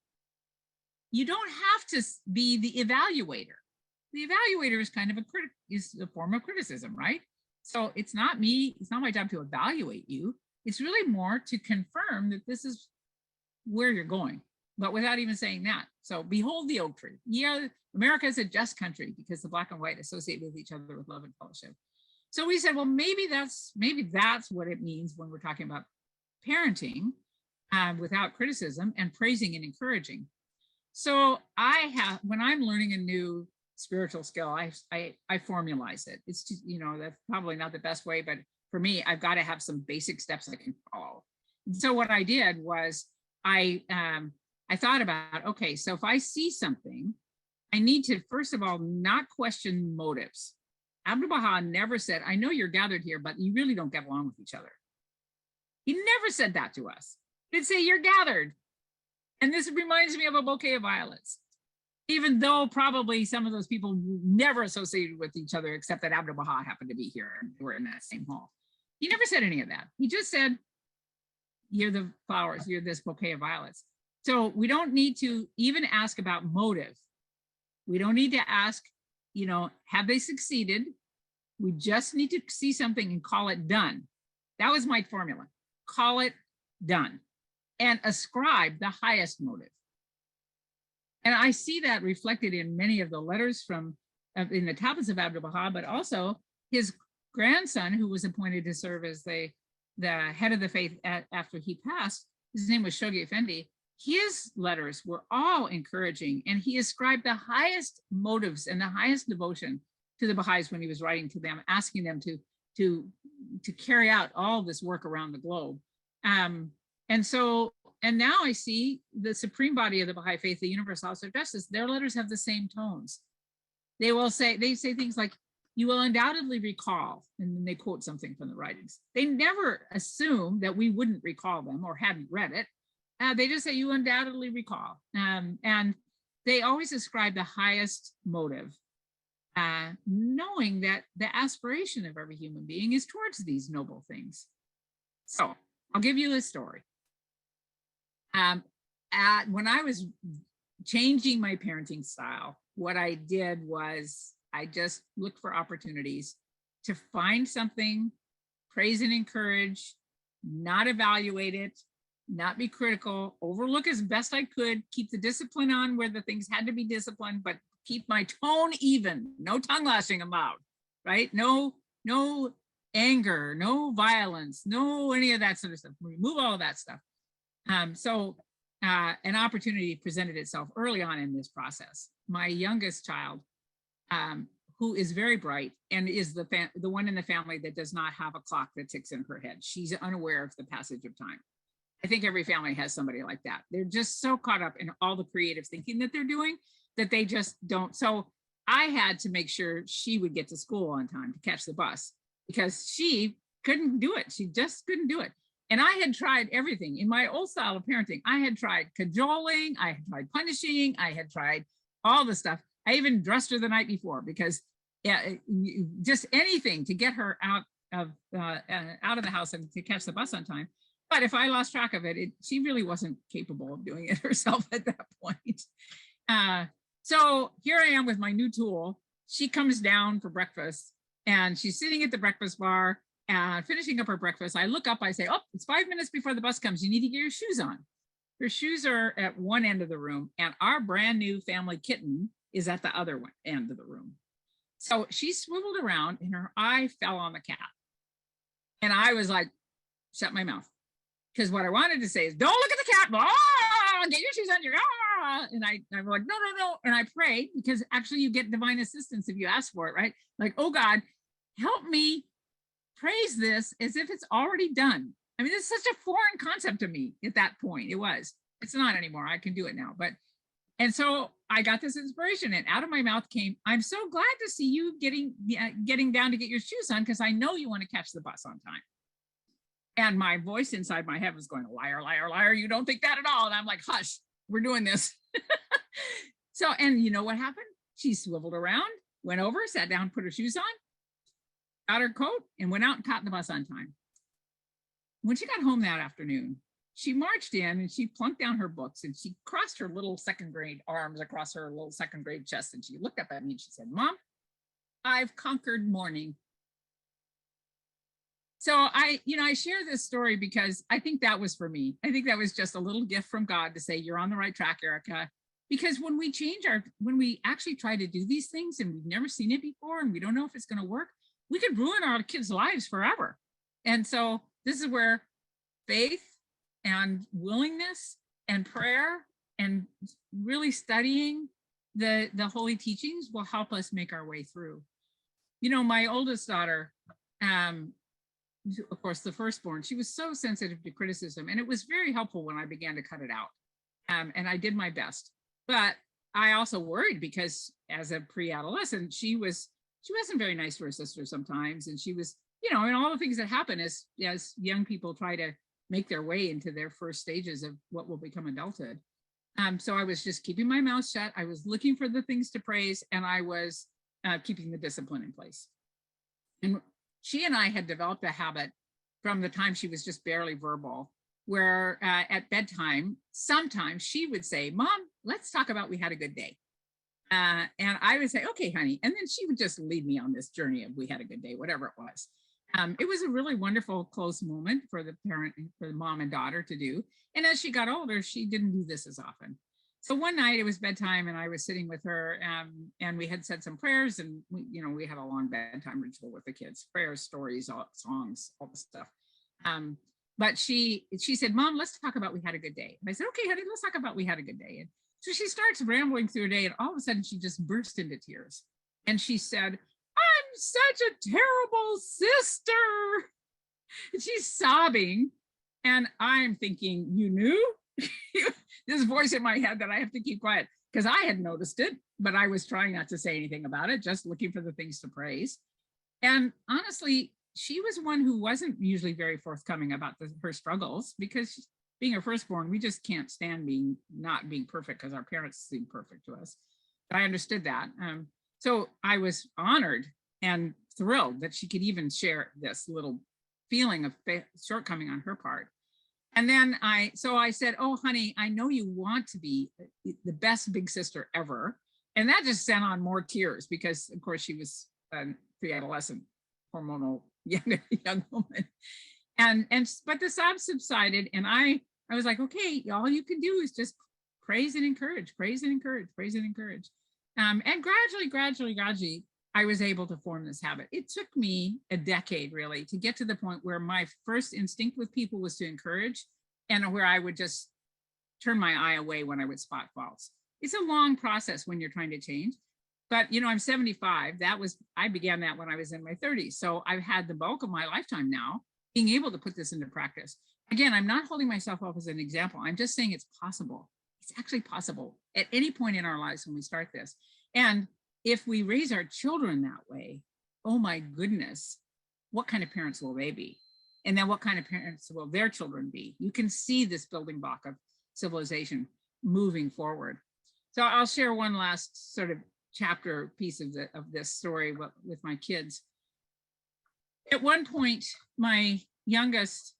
you don't have to be the evaluator. The evaluator is kind of is a form of criticism, right? So it's not me, it's not my job to evaluate you. It's really more to confirm that this is where you're going, but without even saying that. So behold the oak tree. Yeah, America is a just country because the black and white associate with each other with love and fellowship. So we said, well, maybe that's what it means when we're talking about parenting without criticism and praising and encouraging. So when I'm learning a new spiritual skill, I formalize it. It's just, that's probably not the best way, but for me, I've got to have some basic steps I can follow. And so what I did was I thought about, okay, so if I see something, I need to, first of all, not question motives. Abdu'l-Bahá never said, I know you're gathered here, but you really don't get along with each other. He never said that to us. He'd say, you're gathered. And this reminds me of a bouquet of violets. Even though probably some of those people never associated with each other, except that Abdu'l-Bahá happened to be here and we were in that same hall. He never said any of that. He just said, you're the flowers, you're this bouquet of violets. So we don't need to even ask about motive. We don't need to ask, have they succeeded? We just need to see something and call it done. That was my formula. Call it done and ascribe the highest motive. And I see that reflected in many of the letters in the tablets of Abdu'l-Bahá, but also his grandson, who was appointed to serve as the head of the faith after he passed. His name was Shoghi Effendi. His letters were all encouraging, and he ascribed the highest motives and the highest devotion to the Baha'is when he was writing to them, asking them to carry out all this work around the globe. And now I see the supreme body of the Baha'i faith, the Universal House of Justice, their letters have the same tones. They say things like, you will undoubtedly recall, and then they quote something from the writings. They never assume that we wouldn't recall them or hadn't read it. They just say, you undoubtedly recall. And they always ascribe the highest motive, knowing that the aspiration of every human being is towards these noble things. So I'll give you a story. When I was changing my parenting style, what I did was I just looked for opportunities to find something, praise and encourage, not evaluate it, not be critical, overlook as best I could, keep the discipline on where the things had to be disciplined, but keep my tone even, no tongue lashing about, right? No anger, no violence, no any of that sort of stuff. Remove all of that stuff. So an opportunity presented itself early on in this process. My youngest child, who is very bright and is the one in the family that does not have a clock that ticks in her head. She's unaware of the passage of time. I think every family has somebody like that. They're just so caught up in all the creative thinking that they're doing that they just don't. So I had to make sure she would get to school on time to catch the bus because she couldn't do it. She just couldn't do it. And I had tried everything in my old style of parenting. I had tried cajoling, I had tried punishing, I had tried all the stuff. I even dressed her the night before because just anything to get her out of the house and to catch the bus on time. But if I lost track of it, she really wasn't capable of doing it herself at that point. So here I am with my new tool. She comes down for breakfast and she's sitting at the breakfast bar and finishing up her breakfast. I look up, I say, oh, it's 5 minutes before the bus comes. You need to get your shoes on. Her shoes are at one end of the room and our brand new family kitten is at the other end of the room. So she swiveled around and her eye fell on the cat. And I was like, shut my mouth. Because what I wanted to say is, don't look at the cat. Oh, get your shoes on. And I'm like, no. And I prayed because actually you get divine assistance if you ask for it, right? Like, oh God, help me praise this as if it's already done. I mean, it's such a foreign concept to me at that point. It's not anymore. I can do it now. And so I got this inspiration and out of my mouth came, I'm so glad to see you getting down to get your shoes on because I know you want to catch the bus on time. And my voice inside my head was going, liar, liar, liar. You don't think that at all. And I'm like, hush, we're doing this. So, and you know what happened? She swiveled around, went over, sat down, put her shoes on, got her coat and went out and caught the bus on time. When she got home that afternoon, she marched in and she plunked down her books and she crossed her little second grade arms across her little second grade chest. And she looked up at me and she said, Mom, I've conquered mourning. So I share this story because I think that was for me. I think that was just a little gift from God to say, you're on the right track, Erica. Because when we actually try to do these things and we've never seen it before and we don't know if it's going to work, we could ruin our kids' lives forever. And so this is where faith and willingness and prayer and really studying the holy teachings will help us make our way through. You know, my oldest daughter, of course, the firstborn, she was so sensitive to criticism, and it was very helpful when I began to cut it out. And I did my best. But I also worried because as a pre-adolescent, she wasn't very nice to her sister sometimes. And she was, you know, and all the things that happen as young people try to make their way into their first stages of what will become adulthood. So I was just keeping my mouth shut. I was looking for the things to praise, and I was keeping the discipline in place. And she and I had developed a habit from the time she was just barely verbal, where at bedtime, sometimes she would say, Mom, let's talk about we had a good day. And I would say, okay, honey. And then she would just lead me on this journey of we had a good day, whatever it was. It was a really wonderful, close moment for the mom and daughter to do. And as she got older, she didn't do this as often. So one night it was bedtime and I was sitting with her and we had said some prayers, and we had a long bedtime ritual with the kids, prayers, stories, songs, all the stuff. But she said, Mom, let's talk about we had a good day. And I said, okay, honey, let's talk about we had a good day. And so she starts rambling through her day, and all of a sudden she just burst into tears. And she said, I'm such a terrible sister. And she's sobbing. And I'm thinking, you knew? This voice in my head that I have to keep quiet, because I had noticed it, but I was trying not to say anything about it, just looking for the things to praise. And honestly, she was one who wasn't usually very forthcoming about her struggles, because being her firstborn, we just can't stand not being perfect because our parents seem perfect to us. But I understood that. So I was honored and thrilled that she could even share this little feeling of shortcoming on her part. And then I said, oh, honey, I know you want to be the best big sister ever. And that just sent on more tears because, of course, she was a pre-adolescent hormonal young woman. But the sobs subsided, and I was like, okay, all you can do is just praise and encourage, praise and encourage, praise and encourage. And gradually, I was able to form this habit. It took me a decade, really, to get to the point where my first instinct with people was to encourage, and where I would just turn my eye away when I would spot faults. It's a long process when you're trying to change. But, I'm 75. I began that when I was in my 30s. So I've had the bulk of my lifetime now being able to put this into practice. Again, I'm not holding myself up as an example. I'm just saying it's possible. It's actually possible at any point in our lives when we start this. And if we raise our children that way, oh my goodness, what kind of parents will they be? And then what kind of parents will their children be? You can see this building block of civilization moving forward. So I'll share one last sort of chapter piece of this story with my kids. At one point, my youngest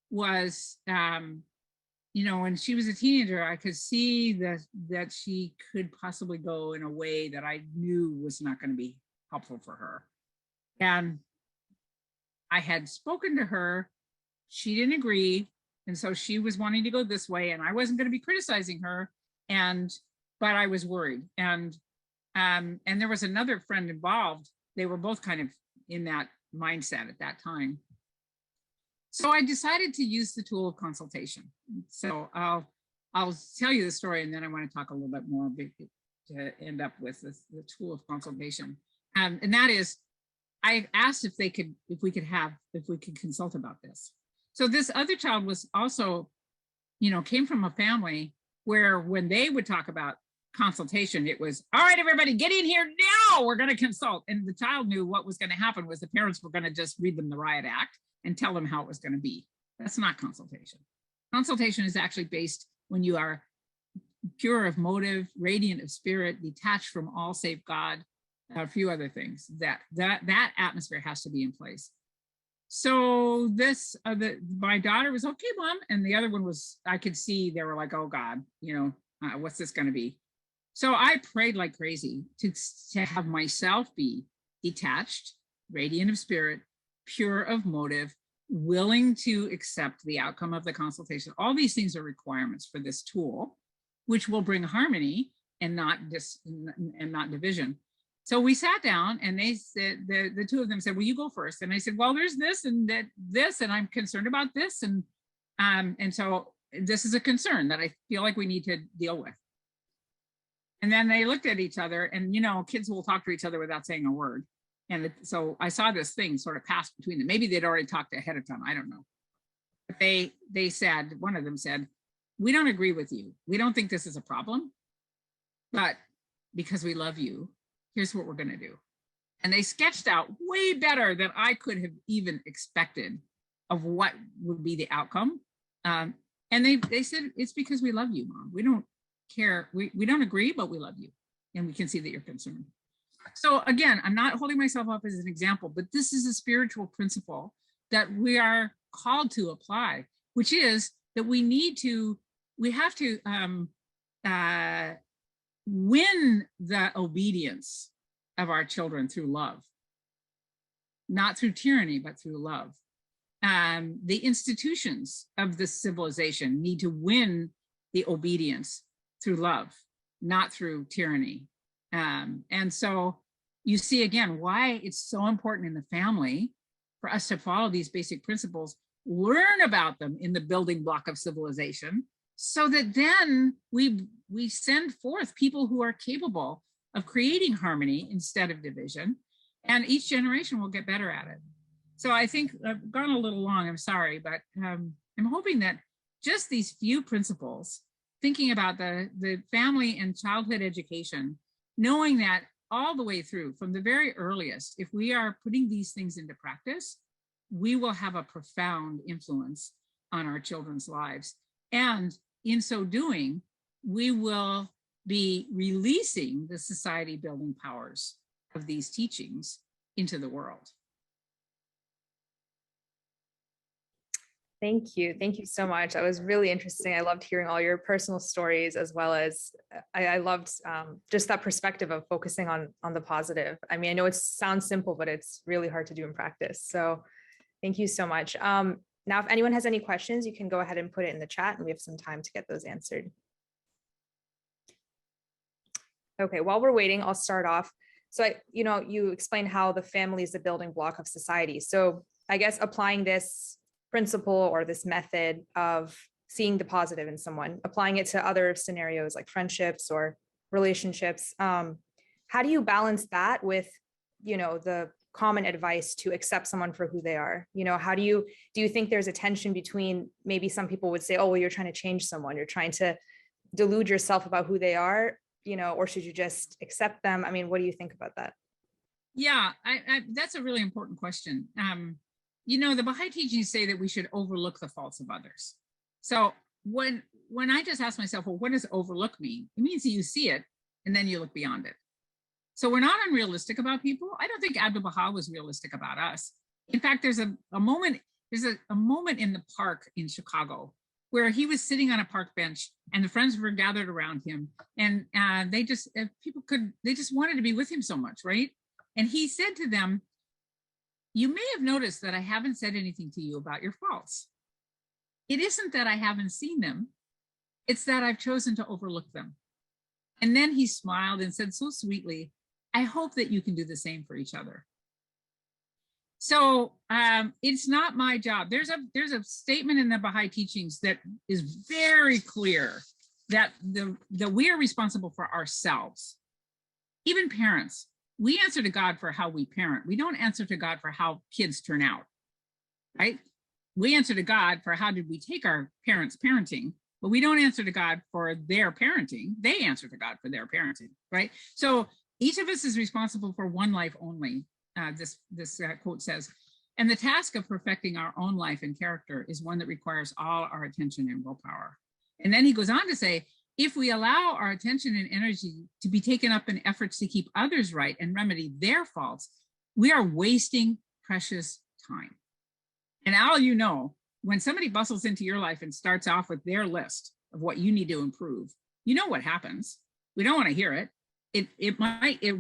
was, when she was a teenager, I could see that she could possibly go in a way that I knew was not going to be helpful for her. And I had spoken to her. She didn't agree. And so she was wanting to go this way, and I wasn't going to be criticizing her. But I was worried. And there was another friend involved. They were both kind of in that mindset at that time. So I decided to use the tool of consultation. So I'll tell you the story, and then I want to talk a little bit more to end up with the tool of consultation. And that is, I asked if we could consult about this. So this other child was also, came from a family where when they would talk about consultation, it was, all right, everybody, get in here now, we're going to consult. And the child knew what was going to happen was the parents were going to just read them the riot act and tell them how it was going to be. That's not consultation. Consultation is actually based when you are pure of motive, radiant of spirit, detached from all save God, a few other things. That atmosphere has to be in place. So my daughter was, okay, Mom, and the other one was, I could see they were like, oh God, what's this going to be? So I prayed like crazy to have myself be detached, radiant of spirit, pure of motive, willing to accept the outcome of the consultation. All these things are requirements for this tool, which will bring harmony and not division. So we sat down and they said, the two of them said, well, you go first. And I said, well, there's this and this, and I'm concerned about this. And so this is a concern that I feel like we need to deal with. And then they looked at each other, and, you know, kids will talk to each other without saying a word. And so I saw this thing sort of pass between them. Maybe they'd already talked ahead of time. I don't know. But they said, one of them said, we don't agree with you. We don't think this is a problem, but because we love you, here's what we're going to do. And they sketched out way better than I could have even expected of what would be the outcome. And they said, it's because we love you, Mom. We don't care. We don't agree, but we love you. And we can see that you're concerned. So again, I'm not holding myself up as an example, but this is a spiritual principle that we are called to apply, which is that we have to win the obedience of our children through love, not through tyranny, but through love. The institutions of this civilization need to win the obedience through love, not through tyranny. And so you see again why it's so important in the family for us to follow these basic principles, learn about them in the building block of civilization, so that then we send forth people who are capable of creating harmony instead of division, and each generation will get better at it. So I think I've gone a little long, I'm sorry, but I'm hoping that just these few principles, thinking about the family and childhood education, knowing that all the way through from the very earliest, if we are putting these things into practice, we will have a profound influence on our children's lives. And in so doing, we will be releasing the society building powers of these teachings into the world. Thank you. Thank you so much. That was really interesting. I loved hearing all your personal stories, as well as I loved just that perspective of focusing on the positive. I mean, I know it sounds simple, but it's really hard to do in practice. So thank you so much. Now, if anyone has any questions, you can go ahead and put it in the chat, and we have some time to get those answered. Okay, while we're waiting, I'll start off. So, you explained how the family is the building block of society. So I guess applying this principle or this method of seeing the positive in someone, applying it to other scenarios like friendships or relationships, how do you balance that with, the common advice to accept someone for who they are? How do you think there's a tension between, maybe some people would say, oh, well, you're trying to change someone, you're trying to delude yourself about who they are, or should you just accept them? I mean, what do you think about that? Yeah, that's a really important question. The Baha'i teachings say that we should overlook the faults of others. So when I just ask myself, well, what does overlook mean? It means that you see it and then you look beyond it. So we're not unrealistic about people. I don't think Abdu'l-Bahá was realistic about us. In fact, there's a moment in the park in Chicago where he was sitting on a park bench and the friends were gathered around him, and they just wanted to be with him so much, right? And he said to them, you may have noticed that I haven't said anything to you about your faults. It isn't that I haven't seen them, it's that I've chosen to overlook them. And then he smiled and said so sweetly, I hope that you can do the same for each other. So it's not my job. There's a statement in the Baha'i teachings that is very clear that we are responsible for ourselves. Even parents, we answer to God for how we parent. We don't answer to God for how kids turn out, right? We answer to God for how did we take our parents' parenting, but we don't answer to God for their parenting. They answer to God for their parenting, right? So each of us is responsible for one life only, this quote says, and the task of perfecting our own life and character is one that requires all our attention and willpower. And then he goes on to say, if we allow our attention and energy to be taken up in efforts to keep others right and remedy their faults, we are wasting precious time. And Al, when somebody bustles into your life and starts off with their list of what you need to improve, you know what happens. We don't want to hear it. it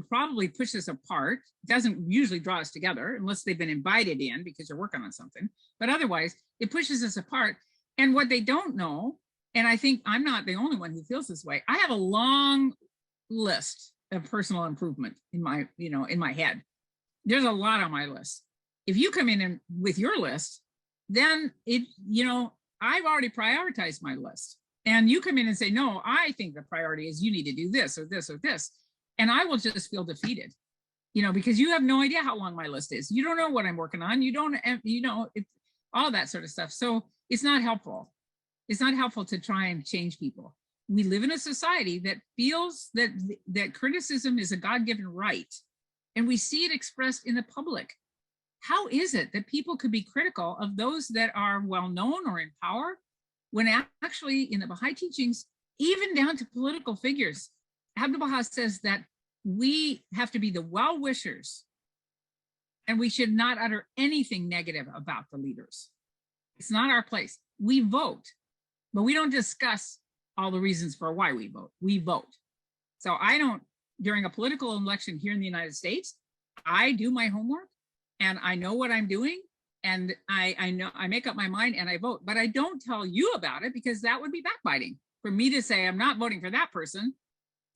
probably push us apart. It doesn't usually draw us together unless they've been invited in because you're working on something. But otherwise, it pushes us apart. And what they don't know, and I think I'm not the only one who feels this way, I have a long list of personal improvement in my, in my head. There's a lot on my list. If you come in and with your list, then I've already prioritized my list. And you come in and say, no, I think the priority is you need to do this or this or this. And I will just feel defeated, because you have no idea how long my list is. You don't know what I'm working on. You don't, it's all that sort of stuff. So it's not helpful. It's not helpful to try and change people. We live in a society that feels that criticism is a God-given right. And we see it expressed in the public. How is it that people could be critical of those that are well-known or in power, when actually in the Baha'i teachings, even down to political figures, Abdu'l-Bahá says that we have to be the well-wishers and we should not utter anything negative about the leaders. It's not our place. We vote, but we don't discuss all the reasons for why we vote. We vote. So during a political election here in the United States, I do my homework and I know what I'm doing. And I know I make up my mind and I vote, but I don't tell you about it because that would be backbiting for me to say, I'm not voting for that person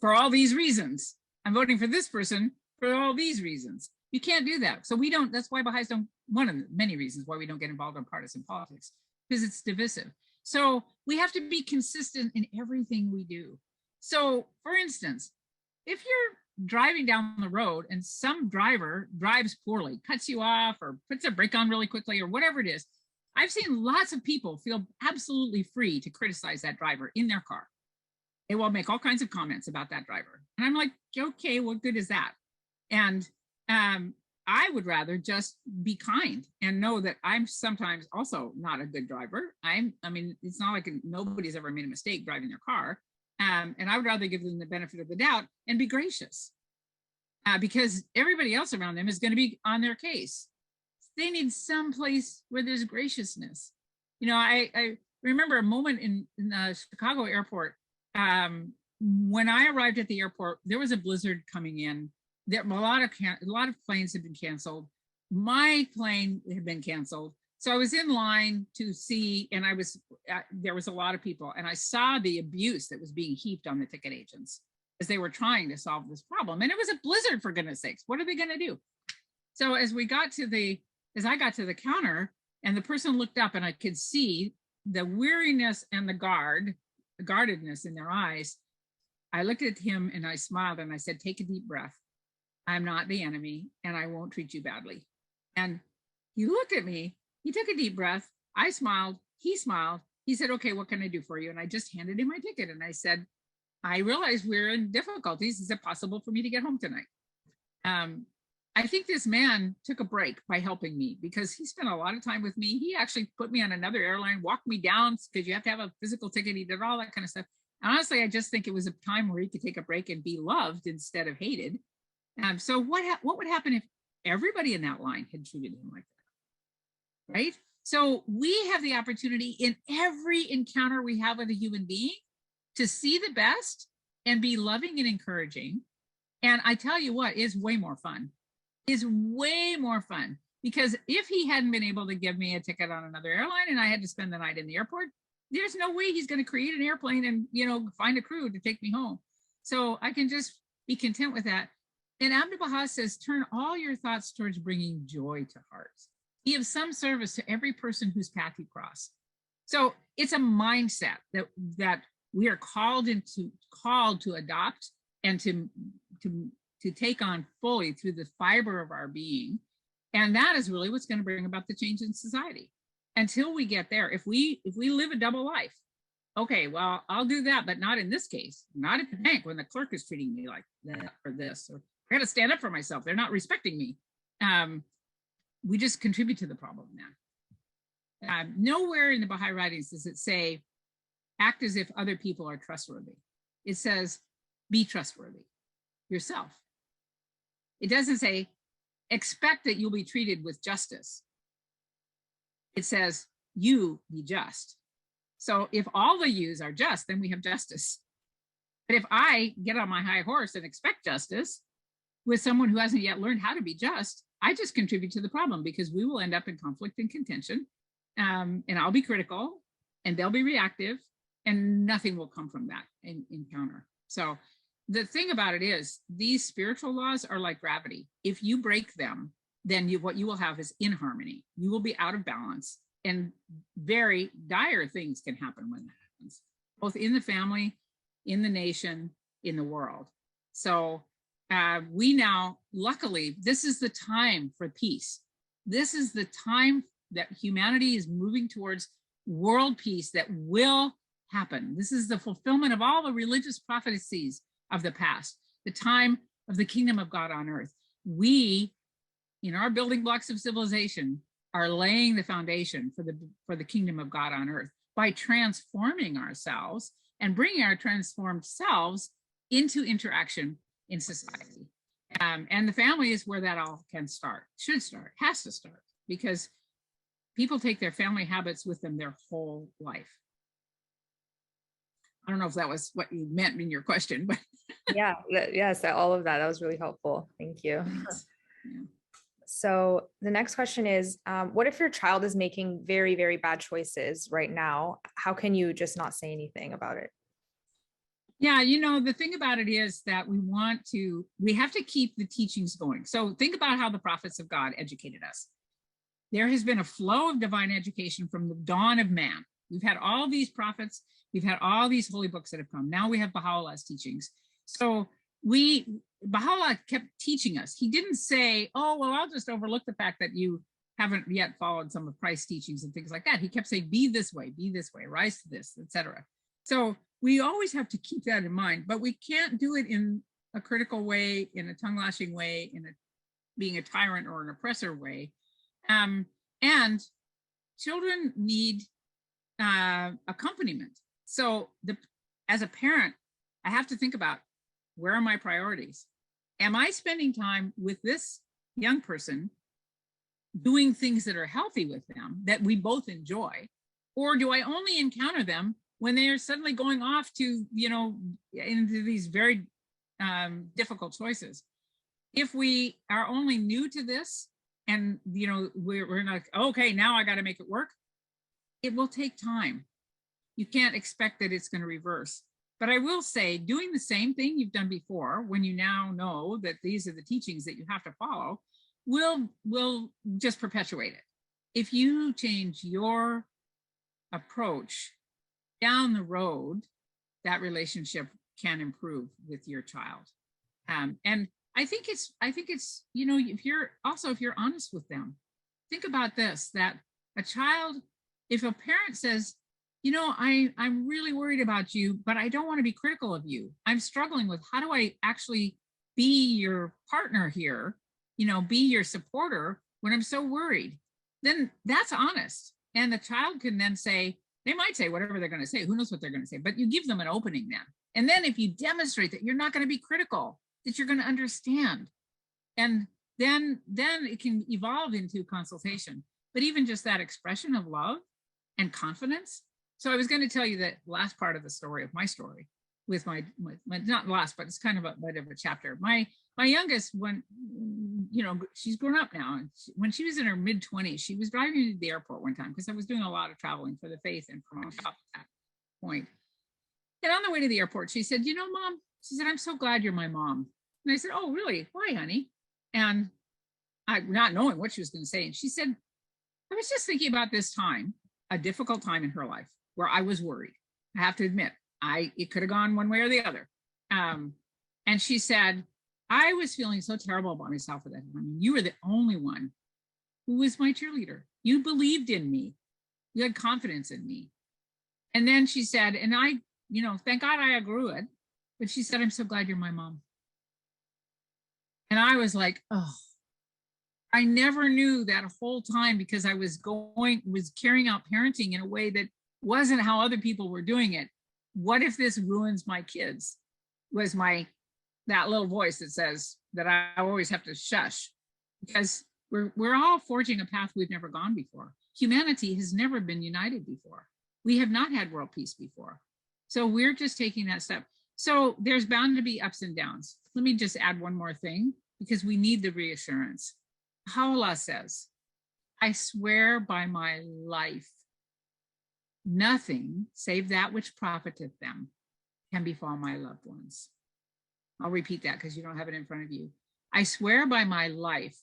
for all these reasons. I'm voting for this person for all these reasons. You can't do that. So that's why Baha'is don't, one of the many reasons why we don't get involved in partisan politics, because it's divisive. So we have to be consistent in everything we do. So for instance, if you're driving down the road and some driver drives poorly, cuts you off or puts a brake on really quickly or whatever it is, I've seen lots of people feel absolutely free to criticize that driver in their car. They will make all kinds of comments about that driver. And I'm like, okay, what good is that? And I would rather just be kind and know that I'm sometimes also not a good driver. I mean, it's not like nobody's ever made a mistake driving their car. And I would rather give them the benefit of the doubt and be gracious because everybody else around them is going to be on their case. They need some place where there's graciousness. I remember a moment in the Chicago airport. When I arrived at the airport, there was a blizzard coming in. There a lot of planes had been canceled. My plane had been canceled. So I was in line to see, and there was a lot of people, and I saw the abuse that was being heaped on the ticket agents as they were trying to solve this problem. And it was a blizzard, for goodness sakes. What are they going to do? So as I got to the counter, and the person looked up, and I could see the weariness and the guardedness in their eyes. I looked at him and I smiled and I said, "Take a deep breath. I'm not the enemy, and I won't treat you badly." And he looked at me. He took a deep breath. I smiled. He smiled. He said, "Okay, what can I do for you?" And I just handed him my ticket. And I said, "I realize we're in difficulties. Is it possible for me to get home tonight?" I think this man took a break by helping me because he spent a lot of time with me. He actually put me on another airline, walked me down because you have to have a physical ticket. He did all that kind of stuff. And honestly, I just think it was a time where he could take a break and be loved instead of hated. So what would happen if everybody in that line had treated him like that? Right? So we have the opportunity in every encounter we have with a human being to see the best and be loving and encouraging. And I tell you what, is way more fun. Is way more fun because if he hadn't been able to give me a ticket on another airline and I had to spend the night in the airport, there's no way he's going to create an airplane and, find a crew to take me home. So I can just be content with that. And Abdu'l-Bahá says, turn all your thoughts towards bringing joy to hearts. Be of some service to every person whose path you cross. So it's a mindset that we are called to adopt and to take on fully through the fiber of our being. And that is really what's going to bring about the change in society. Until we get there, if we live a double life, okay, well, I'll do that, but not in this case, not at the bank when the clerk is treating me like that or this, or I got to stand up for myself. They're not respecting me. We just contribute to the problem now. Nowhere in the Baha'i writings does it say, act as if other people are trustworthy. It says, be trustworthy yourself. It doesn't say, expect that you'll be treated with justice. It says, you be just. So if all the yous are just, then we have justice. But if I get on my high horse and expect justice with someone who hasn't yet learned how to be just, I just contribute to the problem, because we will end up in conflict and contention. And I'll be critical and they'll be reactive, and nothing will come from that encounter. So the thing about it is, these spiritual laws are like gravity. If you break them, then what you will have is inharmony. You will be out of balance, and very dire things can happen when that happens, both in the family, in the nation, in the world. So we now, luckily, this is the time for peace. This is the time that humanity is moving towards world peace that will happen. This is the fulfillment of all the religious prophecies of the past, the time of the kingdom of God on earth. We, in our building blocks of civilization, are laying the foundation for the kingdom of God on earth by transforming ourselves and bringing our transformed selves into interaction in society. And the family is where that all can start, should start, has to start, because people take their family habits with them their whole life. I don't know if that was what you meant in your question, but yeah, yes, all of that. That was really helpful. Thank you. Yeah. So the next question is, what if your child is making very, very bad choices right now? How can you just not say anything about it? Yeah, you know, the thing about it is that we have to keep the teachings going. So think about how the prophets of God educated us. There has been a flow of divine education from the dawn of man. We've had all these prophets, we've had all these holy books that have come. Now we have Baha'u'llah's teachings. So Baha'u'llah kept teaching us. He didn't say, oh, well, I'll just overlook the fact that you haven't yet followed some of Christ's teachings and things like that. He kept saying, be this way, rise to this, etc. So we always have to keep that in mind, but we can't do it in a critical way, in a tongue-lashing way, being a tyrant or an oppressor way. And children need accompaniment. So as a parent, I have to think about, where are my priorities? Am I spending time with this young person doing things that are healthy with them, that we both enjoy? Or do I only encounter them when they are suddenly going off to, into these very difficult choices? If we are only new to this and, we're not, okay, now I got to make it work, it will take time. You can't expect that it's going to reverse. But I will say, doing the same thing you've done before, when you now know that these are the teachings that you have to follow, will just perpetuate it. If you change your approach down the road, that relationship can improve with your child. And I think it's, if you're honest with them, think about this, that a child, if a parent says, I'm really worried about you, but I don't want to be critical of you. I'm struggling with, how do I actually be your partner here, be your supporter when I'm so worried? Then that's honest. And the child can then say, they might say whatever they're going to say. Who knows what they're going to say, but you give them an opening then. And then if you demonstrate that you're not going to be critical, that you're going to understand, and then it can evolve into consultation. But even just that expression of love and confidence. So I was going to tell you that last part of the story of my story with my not last, but it's kind of a bit of a chapter. My youngest, when, she's grown up now, and when she was in her mid-20s, she was driving me to the airport one time, because I was doing a lot of traveling for the faith and promotion at that point. And on the way to the airport, she said, Mom, she said, I'm so glad you're my mom. And I said, oh, really? Why, honey? And I, not knowing what she was going to say, and she said, I was just thinking about this time, a difficult time in her life, where I was worried. I have to admit, it could have gone one way or the other. And she said, I was feeling so terrible about myself at that time. I mean, you were the only one who was my cheerleader. You believed in me. You had confidence in me. And then she said, and I, thank God I outgrew it. But she said, I'm so glad you're my mom. And I was like, oh, I never knew that whole time, because I was carrying out parenting in a way that wasn't how other people were doing it. What if this ruins my kids? Was that little voice that says that I always have to shush, because we're all forging a path we've never gone before. Humanity has never been united before. We have not had world peace before. So we're just taking that step. So there's bound to be ups and downs. Let me just add one more thing, because we need the reassurance. Allah says, I swear by my life, nothing save that which profiteth them can befall my loved ones. I'll repeat that because you don't have it in front of you. I swear by my life,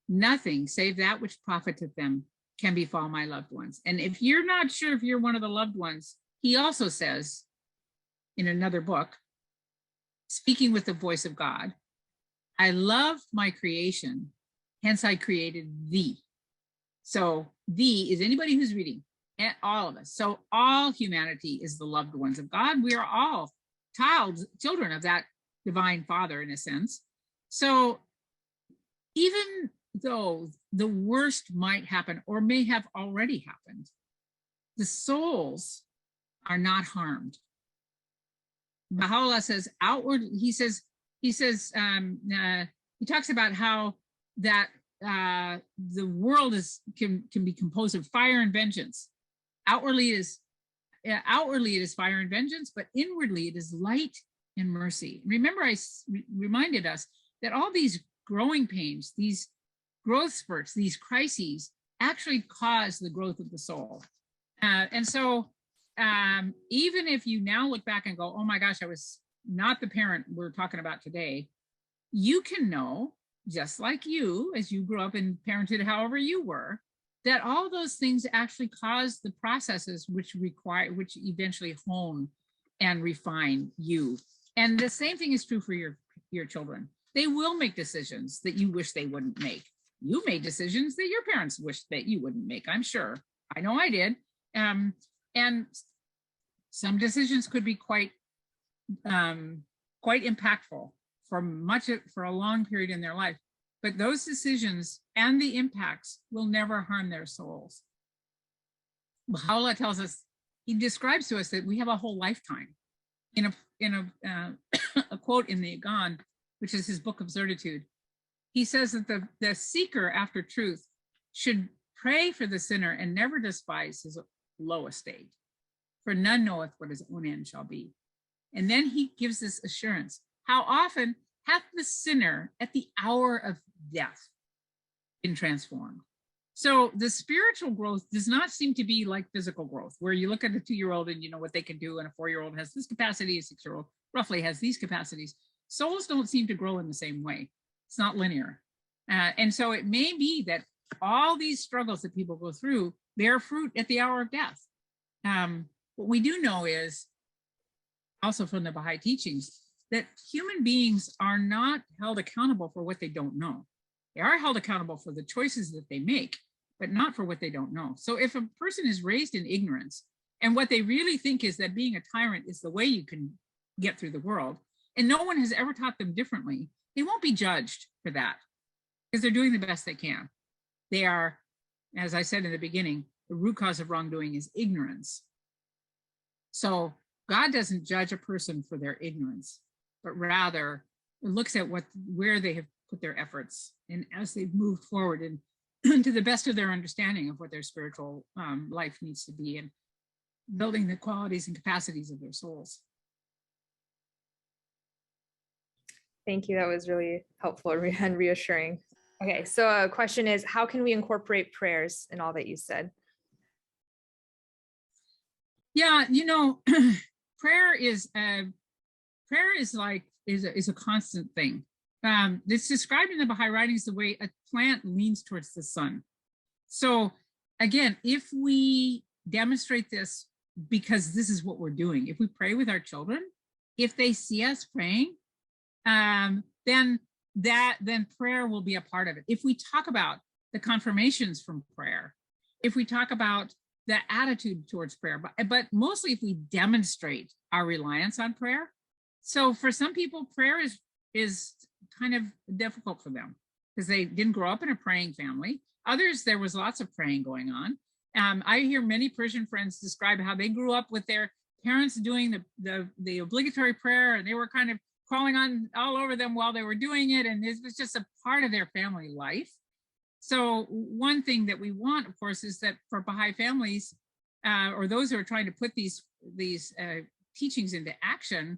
nothing save that which profiteth them can befall my loved ones. And if you're not sure if you're one of the loved ones, he also says in another book, speaking with the voice of God, I love my creation, hence I created thee. So thee is anybody who's reading, and all of us. So all humanity is the loved ones of God. We are all children of that divine Father in a sense. So even though the worst might happen or may have already happened, the souls are not harmed. Baha'u'llah says outward, he talks about how that the world can be composed of fire and vengeance. Outwardly it is fire and vengeance, but inwardly it is light and mercy. Remember, I reminded us that all these growing pains, these growth spurts, these crises actually cause the growth of the soul. And so even if you now look back and go, oh my gosh, I was not the parent we're talking about today, you can know, just like you, as you grew up and parented however you were, that all those things actually cause the processes which eventually hone and refine you. And the same thing is true for your children. They will make decisions that you wish they wouldn't make. You made decisions that your parents wished that you wouldn't make, I'm sure. I know I did. And some decisions could be quite impactful for a long period in their life. But those decisions and the impacts will never harm their souls. Baha'u'llah tells us, he describes to us that we have a whole lifetime. In a quote in the Agan, which is his book of Certitude, he says that the seeker after truth should pray for the sinner and never despise his low estate, for none knoweth what his own end shall be. And then he gives this assurance, how often hath the sinner at the hour of death been transformed? So the spiritual growth does not seem to be like physical growth, where you look at a 2-year-old and you know what they can do, and a 4-year-old has this capacity, a 6-year-old roughly has these capacities. Souls don't seem to grow in the same way. It's not linear. And so it may be that all these struggles that people go through bear fruit at the hour of death. What we do know is, also from the Baha'i teachings, that human beings are not held accountable for what they don't know. They are held accountable for the choices that they make, but not for what they don't know. So if a person is raised in ignorance, and what they really think is that being a tyrant is the way you can get through the world, and no one has ever taught them differently, they won't be judged for that, because they're doing the best they can. They are, as I said in the beginning, the root cause of wrongdoing is ignorance. So God doesn't judge a person for their ignorance, but rather looks at where they have put their efforts, and as they've moved forward and to the best of their understanding of what their spiritual life needs to be, and building the qualities and capacities of their souls. Thank you. That was really helpful and reassuring. Okay, so a question is, how can we incorporate prayers in all that you said? Yeah, prayer is a constant thing. It's described in the Baha'i writings the way a plant leans towards the sun. So again, if we demonstrate this because this is what we're doing, if we pray with our children, if they see us praying, then prayer will be a part of it. If we talk about the confirmations from prayer, if we talk about the attitude towards prayer, but mostly if we demonstrate our reliance on prayer. So for some people, prayer is kind of difficult for them because they didn't grow up in a praying family. Others, there was lots of praying going on. I hear many Persian friends describe how they grew up with their parents doing the obligatory prayer, and they were kind of crawling on all over them while they were doing it, and it was just a part of their family life. So one thing that we want, of course, is that for Baha'i families, or those who are trying to put these teachings into action,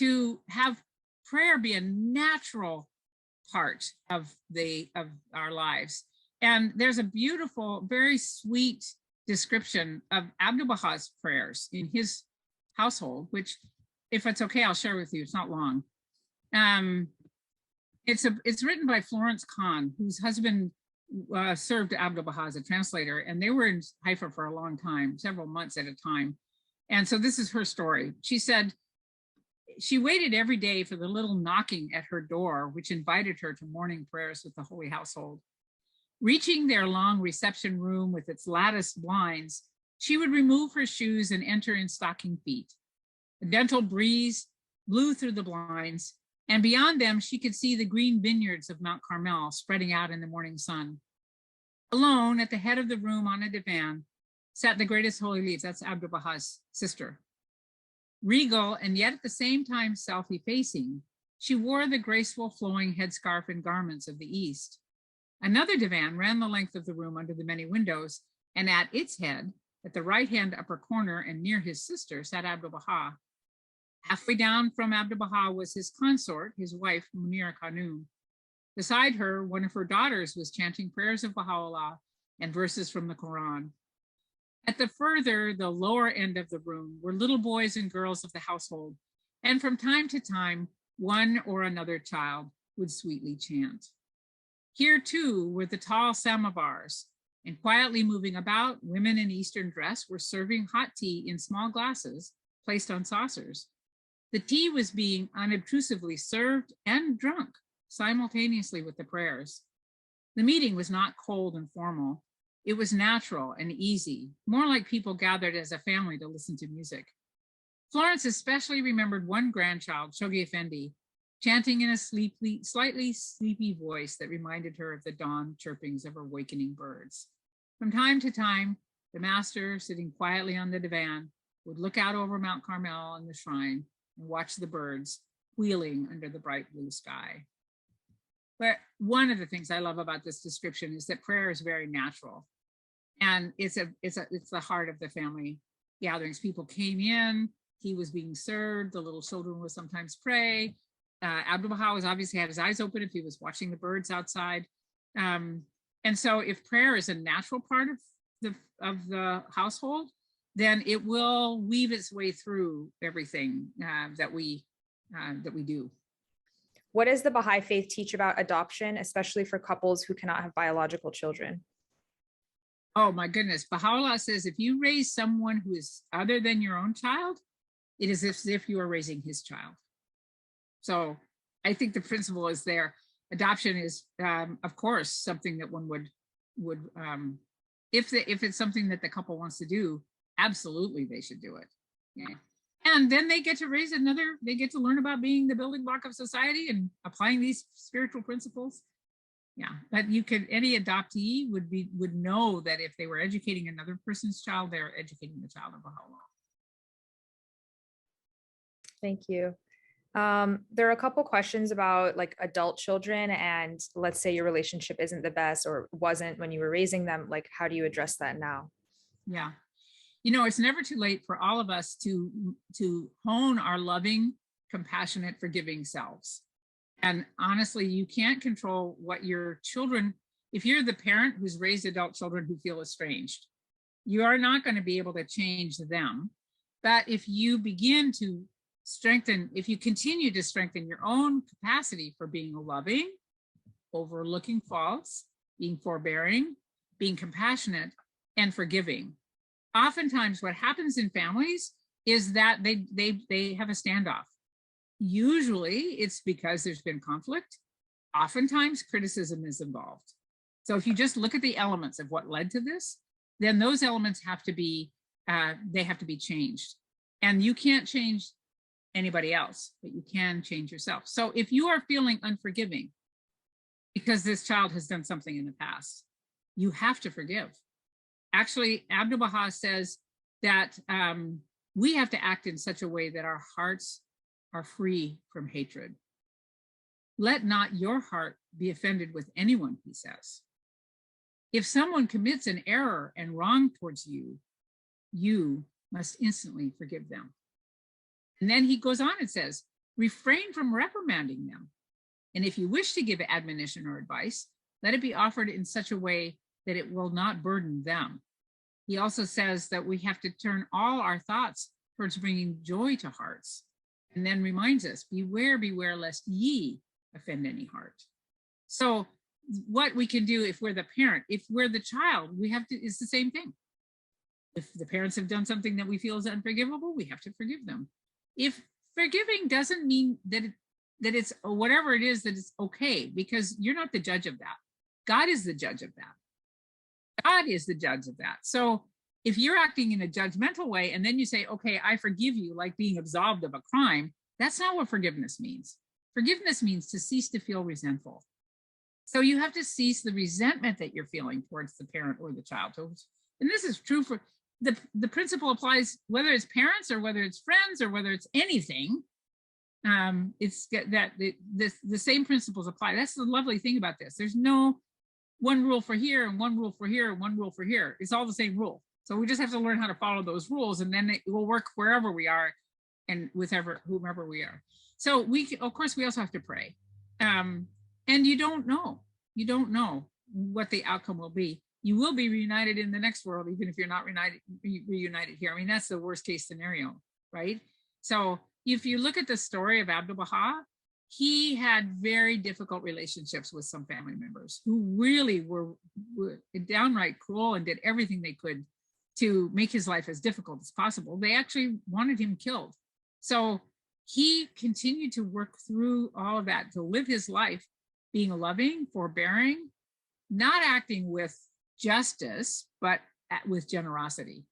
to have prayer be a natural part of our lives. And there's a beautiful, very sweet description of Abdu'l-Bahá's prayers in his household, which, if it's okay, I'll share with you. It's not long. It's written by Florence Kahn, whose husband served Abdu'l-Bahá as a translator, and they were in Haifa for a long time, several months at a time. And so this is her story. She said, she waited every day for the little knocking at her door, which invited her to morning prayers with the Holy Household. Reaching their long reception room with its latticed blinds, she would remove her shoes and enter in stocking feet. A gentle breeze blew through the blinds, and beyond them, she could see the green vineyards of Mount Carmel spreading out in the morning sun. Alone at the head of the room on a divan sat the greatest holy leaves, that's Abdu'l-Bahá's sister. Regal and yet at the same time self-effacing, she wore the graceful flowing headscarf and garments of the East. Another divan ran the length of the room under the many windows, and at its head, at the right-hand upper corner and near his sister, sat Abdu'l-Bahá. Halfway down from Abdu'l-Bahá was his consort, his wife, Munira Khanum. Beside her, one of her daughters was chanting prayers of Baha'u'llah and verses from the Quran. At the lower end of the room were little boys and girls of the household, and from time to time, one or another child would sweetly chant. Here too were the tall samovars, and quietly moving about, women in Eastern dress were serving hot tea in small glasses placed on saucers. The tea was being unobtrusively served and drunk simultaneously with the prayers. The meeting was not cold and formal. It was natural and easy, more like people gathered as a family to listen to music. Florence especially remembered one grandchild, Shoghi Effendi, chanting in a slightly sleepy voice that reminded her of the dawn chirpings of awakening birds. From time to time, the master, sitting quietly on the divan, would look out over Mount Carmel and the shrine and watch the birds wheeling under the bright blue sky. But one of the things I love about this description is that prayer is very natural, and it's the heart of the family gatherings. People came in, he was being served, the little children would sometimes pray. Abdu'l-Bahá was obviously had his eyes open if he was watching the birds outside. And so if prayer is a natural part of the household, then it will weave its way through everything that we do. What does the Baha'i faith teach about adoption, especially for couples who cannot have biological children? Oh my goodness. Baha'u'llah says, if you raise someone who is other than your own child, it is as if you are raising his child. So I think the principle is there. Adoption is, of course, something that one would if it's something that the couple wants to do, absolutely they should do it. Yeah. And then they get to they get to learn about being the building block of society and applying these spiritual principles. Yeah, but any adoptee would know that if they were educating another person's child, they're educating the child of Baha'u'llah. Thank you. There are a couple questions about like adult children, and let's say your relationship isn't the best or wasn't when you were raising them. Like, how do you address that now? Yeah. It's never too late for all of us to hone our loving, compassionate, forgiving selves. And honestly, you can't control what your children, if you're the parent who's raised adult children who feel estranged, you are not going to be able to change them. But if you begin to if you continue to strengthen your own capacity for being loving, overlooking faults, being forbearing, being compassionate, and forgiving, oftentimes what happens in families is that they have a standoff. Usually it's because there's been conflict. Oftentimes criticism is involved. So if you just look at the elements of what led to this, then those elements have to be changed. And you can't change anybody else, but you can change yourself. So if you are feeling unforgiving because this child has done something in the past, you have to forgive. Actually, Abdu'l-Bahá says that we have to act in such a way that our hearts are free from hatred. Let not your heart be offended with anyone, he says. If someone commits an error and wrong towards you, you must instantly forgive them. And then he goes on and says, refrain from reprimanding them. And if you wish to give admonition or advice, let it be offered in such a way that it will not burden them. He also says that we have to turn all our thoughts towards bringing joy to hearts, and then reminds us, beware, beware, lest ye offend any heart. So what we can do if we're the parent, if we're the child, we have to, it's the same thing. If the parents have done something that we feel is unforgivable, we have to forgive them. If forgiving doesn't mean that it's whatever it is, that it's okay, because you're not the judge of that. God is the judge of that. God is the judge of that. So if you're acting in a judgmental way and then you say, okay, I forgive you, like being absolved of a crime, that's not what forgiveness means. Forgiveness means to cease to feel resentful. So you have to cease the resentment that you're feeling towards the parent or the child. And this is true for the principle applies whether it's parents or whether it's friends or whether it's anything. It's that the same principles apply. That's the lovely thing about this. There's no one rule for here and one rule for here and one rule for here. It's all the same rule. So we just have to learn how to follow those rules, and then it will work wherever we are and with whomever we are. So of course, we also have to pray. And you don't know what the outcome will be. You will be reunited in the next world, even if you're not reunited here. I mean, that's the worst case scenario, right? So if you look at the story of Abdu'l-Bahá, he had very difficult relationships with some family members who really were downright cruel and did everything they could to make his life as difficult as possible. They actually wanted him killed. So he continued to work through all of that, to live his life being loving, forbearing, not acting with justice, but with generosity.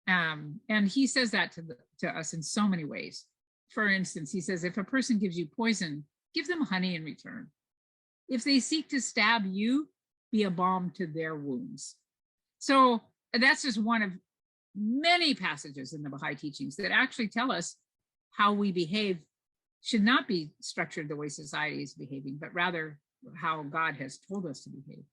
And he says that to us in so many ways. For instance, he says, if a person gives you poison, give them honey in return. If they seek to stab you, be a balm to their wounds. So that's just one of many passages in the Baha'i teachings that actually tell us how we behave should not be structured the way society is behaving, but rather how God has told us to behave.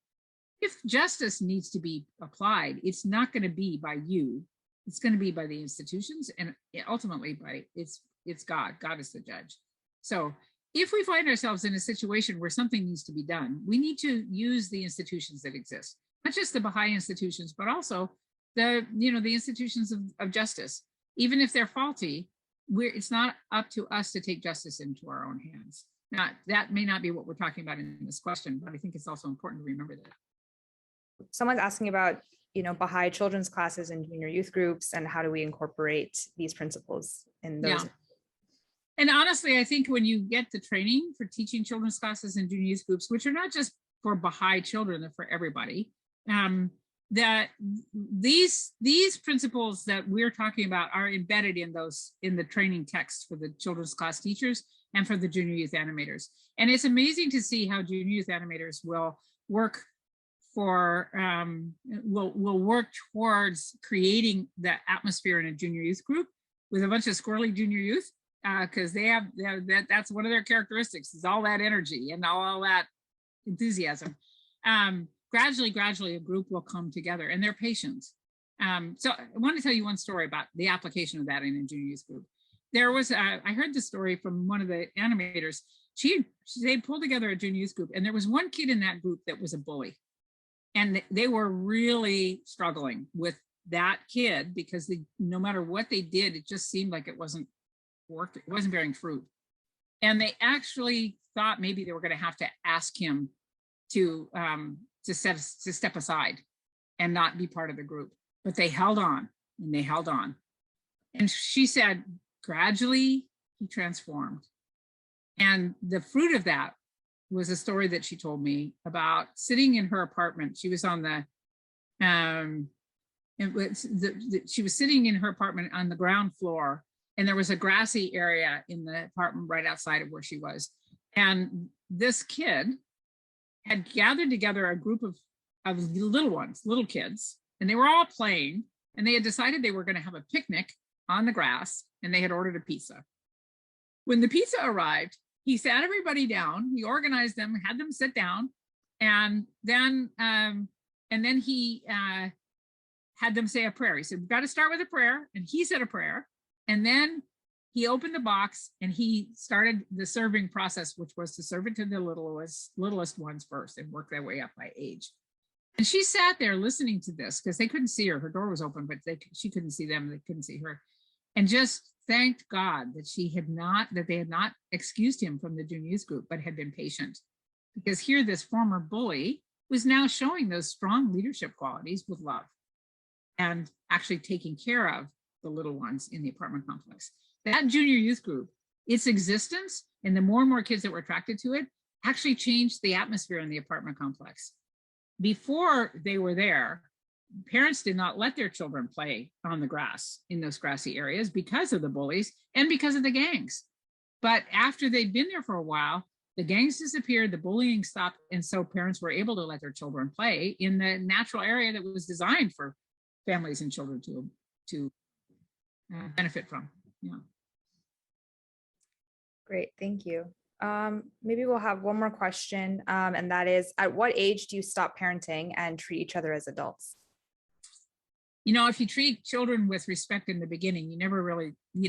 If justice needs to be applied, it's not going to be by you. It's going to be by the institutions, and ultimately by it's God. God is the judge. So if we find ourselves in a situation where something needs to be done, we need to use the institutions that exist, not just the Baha'i institutions, but also the institutions of justice. Even if they're faulty, it's not up to us to take justice into our own hands. Now, that may not be what we're talking about in this question, but I think it's also important to remember that. Someone's asking about, Baha'i children's classes and junior youth groups, and how do we incorporate these principles in those? Yeah. And honestly, I think when you get the training for teaching children's classes and junior youth groups, which are not just for Baha'i children, they're for everybody, that these principles that we're talking about are embedded in the training text for the children's class teachers and for the junior youth animators. And it's amazing to see how junior youth animators will work will work towards creating the atmosphere in a junior youth group with a bunch of squirrely junior youth, because that's one of their characteristics, is all that energy and all that enthusiasm. Gradually a group will come together, and they're patient. So I want to tell you one story about the application of that in a junior youth group. There was I heard the story from one of the animators. They pulled together a junior youth group, and there was one kid in that group that was a bully. And they were really struggling with that kid because no matter what they did, it just seemed like it wasn't working. It wasn't bearing fruit. And they actually thought maybe they were going to have to ask him to step aside and not be part of the group. But they held on and they held on. And she said, gradually he transformed. And the fruit of that was a story that she told me about sitting in her apartment. She was on she was sitting in her apartment on the ground floor, and there was a grassy area in the apartment right outside of where she was. And this kid had gathered together a group of little kids, and they were all playing, and they had decided they were going to have a picnic on the grass, and they had ordered a pizza. When the pizza arrived, he sat everybody down, he organized them, had them sit down, and then he had them say a prayer. He said, we've got to start with a prayer, and he said a prayer, and then he opened the box and he started the serving process, which was to serve it to the littlest ones first and work their way up by age. And she sat there listening to this because they couldn't see her. Her door was open, but she couldn't see them. They couldn't see her. And just thanked God that they had not excused him from the junior youth group, but had been patient. Because here, this former bully was now showing those strong leadership qualities with love and actually taking care of the little ones in the apartment complex. That junior youth group, its existence and the more and more kids that were attracted to it actually changed the atmosphere in the apartment complex. Before they were there, parents did not let their children play on the grass in those grassy areas because of the bullies and because of the gangs. But after they'd been there for a while, the gangs disappeared, the bullying stopped, and so parents were able to let their children play in the natural area that was designed for families and children to benefit from. Yeah. Great, thank you. Maybe we'll have one more question, and that is, at what age do you stop parenting and treat each other as adults? You know, if you treat children with respect in the beginning, you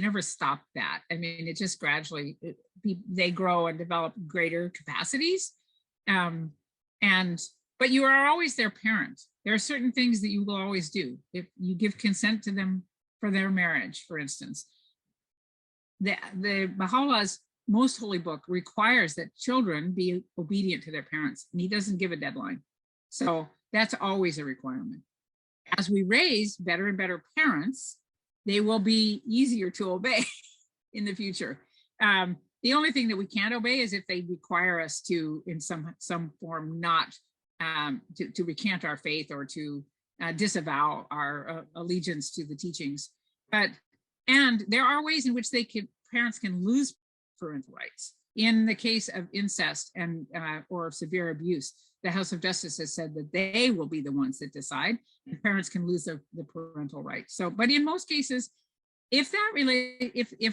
never stop that. I mean, it just gradually, they grow and develop greater capacities. But you are always their parent. There are certain things that you will always do. If you give consent to them for their marriage, for instance, the Baha'u'llah's most holy book requires that children be obedient to their parents, and he doesn't give a deadline. So that's always a requirement. As we raise better and better parents, they will be easier to obey in the future. The only thing that we can't obey is if they require us to, in some form, not to recant our faith or to disavow our allegiance to the teachings. And there are ways in which parents can lose parental rights. In the case of incest and or severe abuse, the House of Justice has said that they will be the ones that decide, and parents can lose the parental rights. So, but in most cases, if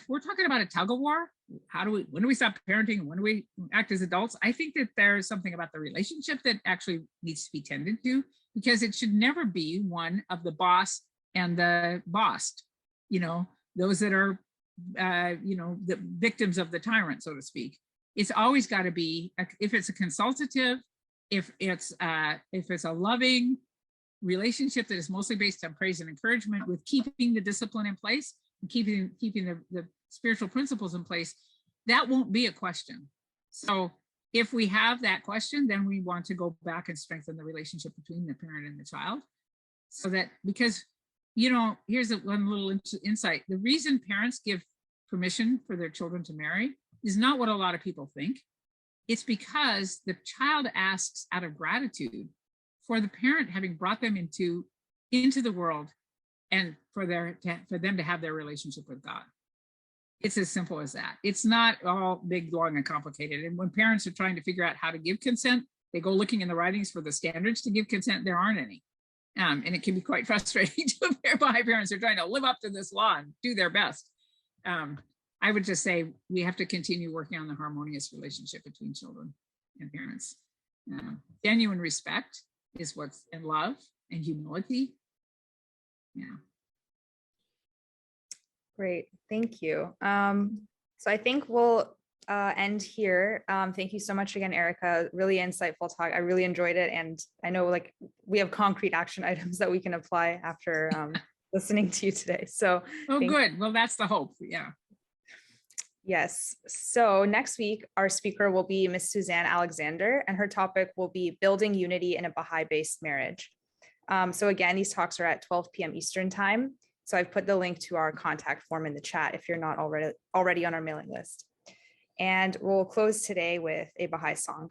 we're talking about a tug of war, when do we stop parenting and when do we act as adults? I think that there's something about the relationship that actually needs to be tended to, because it should never be one of the boss and the bossed, those that are, the victims of the tyrant, so to speak. It's always got to be, if it's a consultative, if it's a loving relationship that is mostly based on praise and encouragement, with keeping the discipline in place and keeping the spiritual principles in place, that won't be a question. So if we have that question, then we want to go back and strengthen the relationship between the parent and the child. So that, because, here's one little insight. The reason parents give permission for their children to marry is not what a lot of people think. It's because the child asks out of gratitude for the parent having brought them into the world, and for them to have their relationship with God. It's as simple as that. It's not all big, long, and complicated. And when parents are trying to figure out how to give consent, they go looking in the writings for the standards to give consent. There aren't any. And it can be quite frustrating to Baha'i parents who are trying to live up to this law and do their best. I would just say we have to continue working on the harmonious relationship between children and parents. Genuine respect is what's in love, and humility. Yeah. Great, thank you. So I think we'll end here. Thank you so much again, Erica. Really insightful talk. I really enjoyed it. And I know we have concrete action items that we can apply after listening to you today. So good. Well, that's the hope. Yeah. Yes. So next week, our speaker will be Ms. Suzanne Alexander, and her topic will be building unity in a Baha'i-based marriage. So again, these talks are at 12 p.m. Eastern time. So I've put the link to our contact form in the chat if you're not already on our mailing list. And we'll close today with a Baha'i song.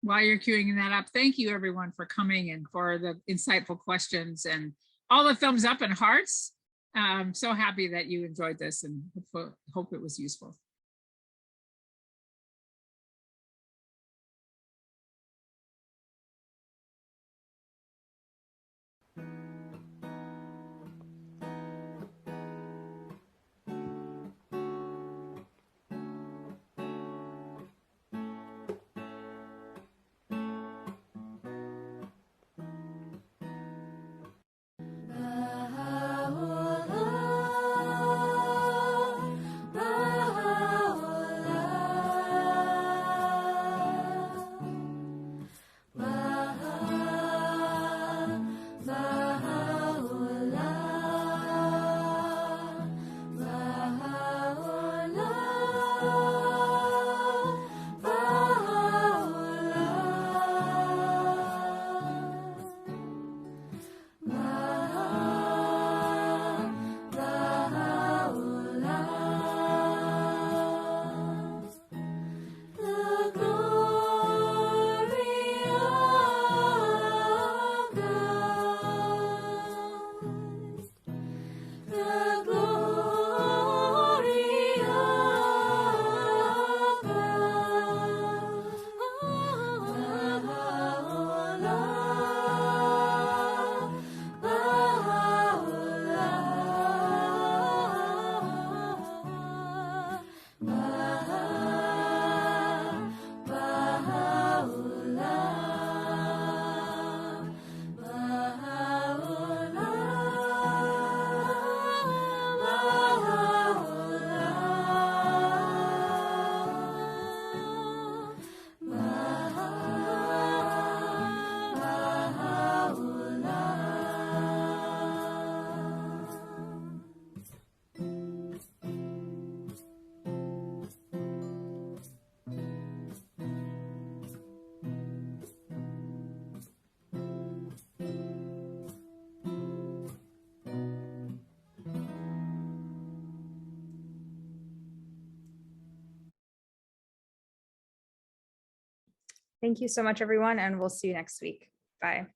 While you're queuing that up, thank you everyone for coming and for the insightful questions and all the thumbs up and hearts. I'm so happy that you enjoyed this and hope it was useful. Thank you so much, everyone, and we'll see you next week. Bye.